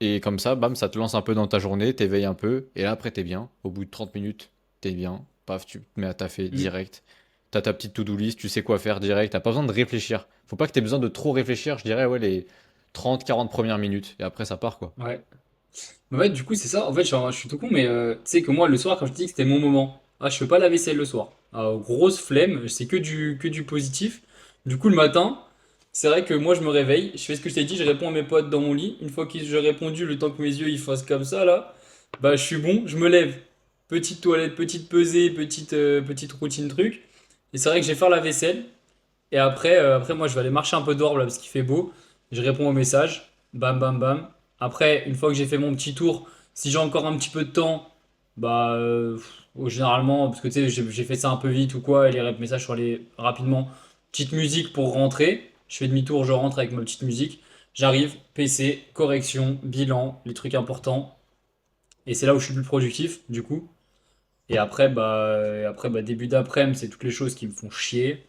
et comme ça, bam, ça te lance un peu dans ta journée, t'éveilles un peu, et là après t'es bien. Au bout de 30 minutes, t'es bien. Paf, tu te mets à taffer Hmm. direct. T'as ta petite to-do list, tu sais quoi faire direct, t'as pas besoin de réfléchir. Faut pas que t'aies besoin de trop réfléchir, je dirais, ouais, les 30-40 premières minutes, et après ça part quoi. Ouais. Mais ouais, du coup, c'est ça. En fait, je suis tout con, mais tu sais que moi, le soir, quand je te dis que c'était mon moment, ah, je fais pas la vaisselle le soir. Ah, grosse flemme, c'est que du positif. Du coup, le matin, c'est vrai que moi, je me réveille, je fais ce que je t'ai dit, je réponds à mes potes dans mon lit. Une fois que j'ai répondu, le temps que mes yeux ils fassent comme ça, là, bah, je suis bon, je me lève. Petite toilette, petite pesée, petite routine truc. Et c'est vrai que je vais faire la vaisselle. Et après, moi, je vais aller marcher un peu dehors là, parce qu'il fait beau. Je réponds aux messages. Bam, bam, bam. Après, une fois que j'ai fait mon petit tour, si j'ai encore un petit peu de temps, bah, généralement, parce que tu sais, j'ai fait ça un peu vite ou quoi, et les messages sur les rapidement. Petite musique pour rentrer. Je fais demi-tour, je rentre avec ma petite musique. J'arrive, PC, correction, bilan, les trucs importants. Et c'est là où je suis le plus productif, du coup. Et après, début d'après-midi, c'est toutes les choses qui me font chier.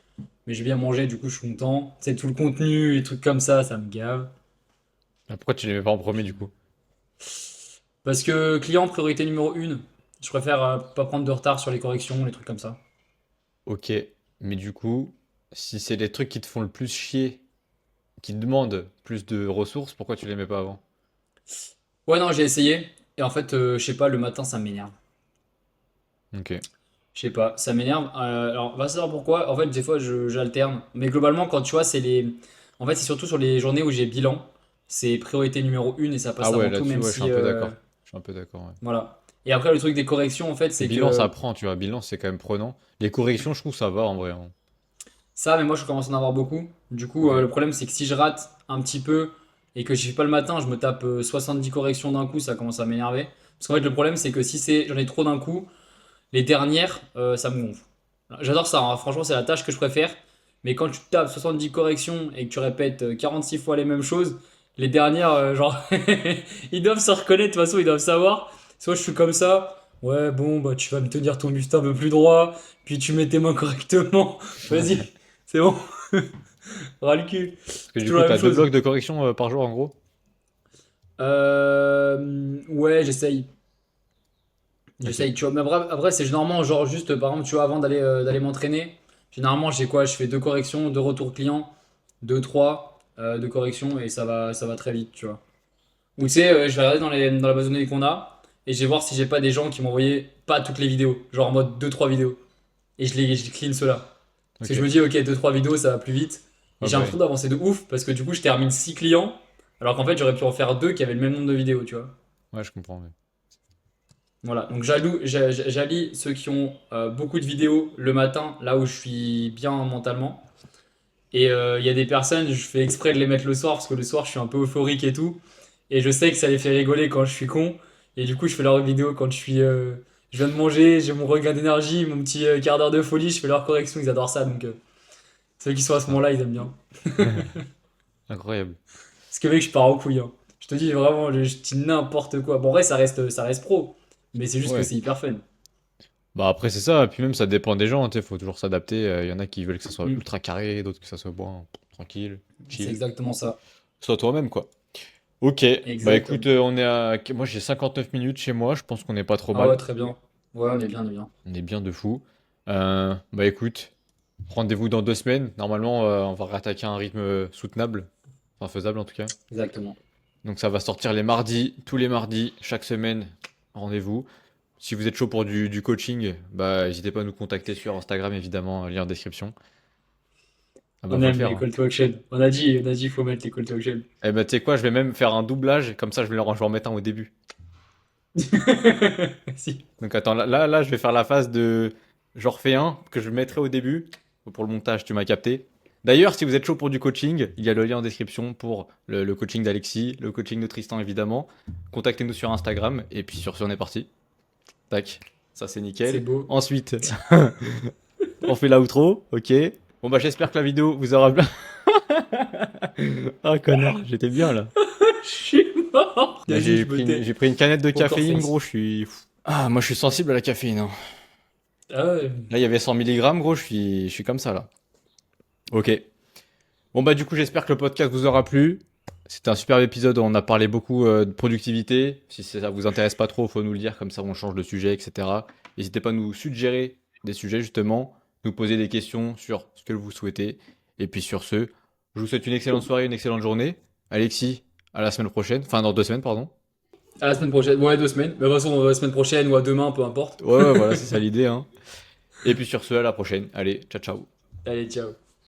Mais j'ai bien mangé, du coup, je suis content. C'est tout le contenu, les trucs comme ça me gave. Ah, pourquoi tu les mets pas en premier du coup? Parce que client, priorité numéro une. Je préfère pas prendre de retard sur les corrections, les trucs comme ça. Ok, mais du coup, si c'est les trucs qui te font le plus chier, qui te demandent plus de ressources, pourquoi tu les mets pas avant? Ouais, non, j'ai essayé. Et en fait, je sais pas, le matin, ça m'énerve. Ok. Je sais pas, ça m'énerve. Alors, va savoir pourquoi. En fait, des fois, j'alterne. Mais globalement, quand tu vois, c'est les. En fait, c'est surtout sur les journées où j'ai bilan. C'est priorité numéro une et ça Ah passe ouais, avant tout, là-dessus, même ouais, je suis si. un peu d'accord. Je suis un peu d'accord, ouais. Voilà. Et après, le truc des corrections, en fait, c'est Bilan, ça que. prend, tu vois. Bilan, c'est quand même prenant. Les corrections, je trouve ça va en vrai, hein. Ça, mais moi, je commence à en avoir beaucoup. Du coup, Ok. le problème, c'est que si je rate un petit peu et que je fais pas le matin, je me tape 70 corrections d'un coup, ça commence à m'énerver. Parce qu'en fait, le problème, c'est que si j'en ai trop d'un coup, les dernières, ça me gonfle. J'adore ça, hein. Franchement, c'est la tâche que je préfère. Mais quand tu tapes 70 corrections et que tu répètes 46 fois les mêmes choses, les dernières, genre, ils doivent se reconnaître, de toute façon, ils doivent savoir. Soit je suis comme ça, ouais, bon, bah, tu vas me tenir ton buste un peu plus droit, puis tu mets tes mains correctement. Vas-y, c'est bon, ras le cul. Parce que C'est du toujours coup, la même t'as deux chose. blocs de correction par jour, en gros. Ouais, j'essaye. Ok. J'essaye, tu vois. Mais après, c'est généralement genre juste, par exemple, tu vois, avant d'aller m'entraîner, généralement, j'ai quoi? Je fais deux corrections, deux retours clients, deux, trois, deux corrections, et ça va très vite, tu vois. Ou tu sais, je vais regarder dans la base de données qu'on a, et je vais voir si j'ai pas des gens qui m'ont envoyé pas toutes les vidéos, genre en mode deux trois vidéos. et je clean ceux-là. Parce que Ok. je me dis, ok, deux trois vidéos, ça va plus vite. Et Ouais, j'ai bah l'impression oui. d'avancer de ouf parce que du coup, je termine 6 clients, alors qu'en fait, j'aurais pu en faire deux qui avaient le même nombre de vidéos, tu vois. Ouais, je comprends. Ouais. Voilà, donc j'allie ceux qui ont beaucoup de vidéos le matin, là où je suis bien mentalement. Et il y a des personnes, je fais exprès de les mettre le soir parce que le soir je suis un peu euphorique et tout. Et je sais que ça les fait rigoler quand je suis con. Et du coup, je fais leurs vidéos quand je viens de manger, j'ai mon regain d'énergie, mon petit quart d'heure de folie, je fais leur correction, ils adorent ça. Donc ceux qui sont à ce Ah. moment-là, ils aiment bien. Incroyable. Parce que mec, je pars en couille, hein. Je te dis vraiment, je dis n'importe quoi. Bon, en vrai, ça reste pro. Mais c'est juste que Ouais. c'est hyper fun. Bah après c'est ça, et puis même ça dépend des gens, tu sais, faut toujours s'adapter. Il y en a qui veulent que ça soit Mm. ultra carré, d'autres que ça soit bon, tranquille, C'est chill. exactement ça. Sois toi-même quoi. Ok, bah écoute, Exactement. on est à... Moi j'ai 59 minutes chez moi, je pense qu'on est pas trop Ah ouais, mal. très bien. Ouais, on est bien, on est bien. On est bien de fou. Bah écoute, rendez-vous dans 2 semaines. Normalement, on va rattaquer un rythme soutenable, enfin faisable en tout cas. Exactement. Donc ça va sortir les mardis, tous les mardis, chaque semaine. Rendez-vous. Si vous êtes chaud pour du coaching, bah n'hésitez pas à nous contacter sur Instagram évidemment, lien en description. Ah bah On faut le aime faire, les hein. call to action. On a dit, faut mettre les call to action. Eh bah tu sais quoi, je vais même faire un doublage, comme ça je vais en mettre un au début. Si. Donc attends, là, je vais faire la phase de... J'en refais un que je mettrai au début. Pour le montage, tu m'as capté. D'ailleurs, si vous êtes chaud pour du coaching, il y a le lien en description pour le coaching d'Alexis, le coaching de Tristan évidemment. Contactez-nous sur Instagram et puis sur ce, on est parti. Tac, ça c'est C'est nickel. beau. Ensuite, on fait l'outro, ok. Bon bah j'espère que la vidéo vous aura plu. Ah connard, j'étais bien là. Je suis mort. Là, Vas-y, je me tais. j'ai pris une canette de Poker caféine, face. gros, je suis... Ah, moi je suis sensible à la caféine, hein. Ah ouais. Là, il y avait 100 milligrammes, gros, je suis comme ça, là. Ok. Bon, bah, du coup, j'espère que le podcast vous aura plu. C'était un super épisode, on a parlé beaucoup de productivité. Si ça vous intéresse pas trop, faut nous le dire, comme ça on change de sujet, etc. N'hésitez pas à nous suggérer des sujets, justement, nous poser des questions sur ce que vous souhaitez. Et puis sur ce, je vous souhaite une excellente soirée, une excellente journée. Alexis, à la semaine prochaine. Enfin, dans 2 semaines, pardon. À la semaine prochaine. Ouais, deux semaines. Mais de toute façon, la semaine prochaine ou à demain, peu importe. Ouais, ouais, voilà, c'est ça l'idée, hein. Et puis sur ce, à la prochaine. Allez, ciao, ciao. Allez, ciao.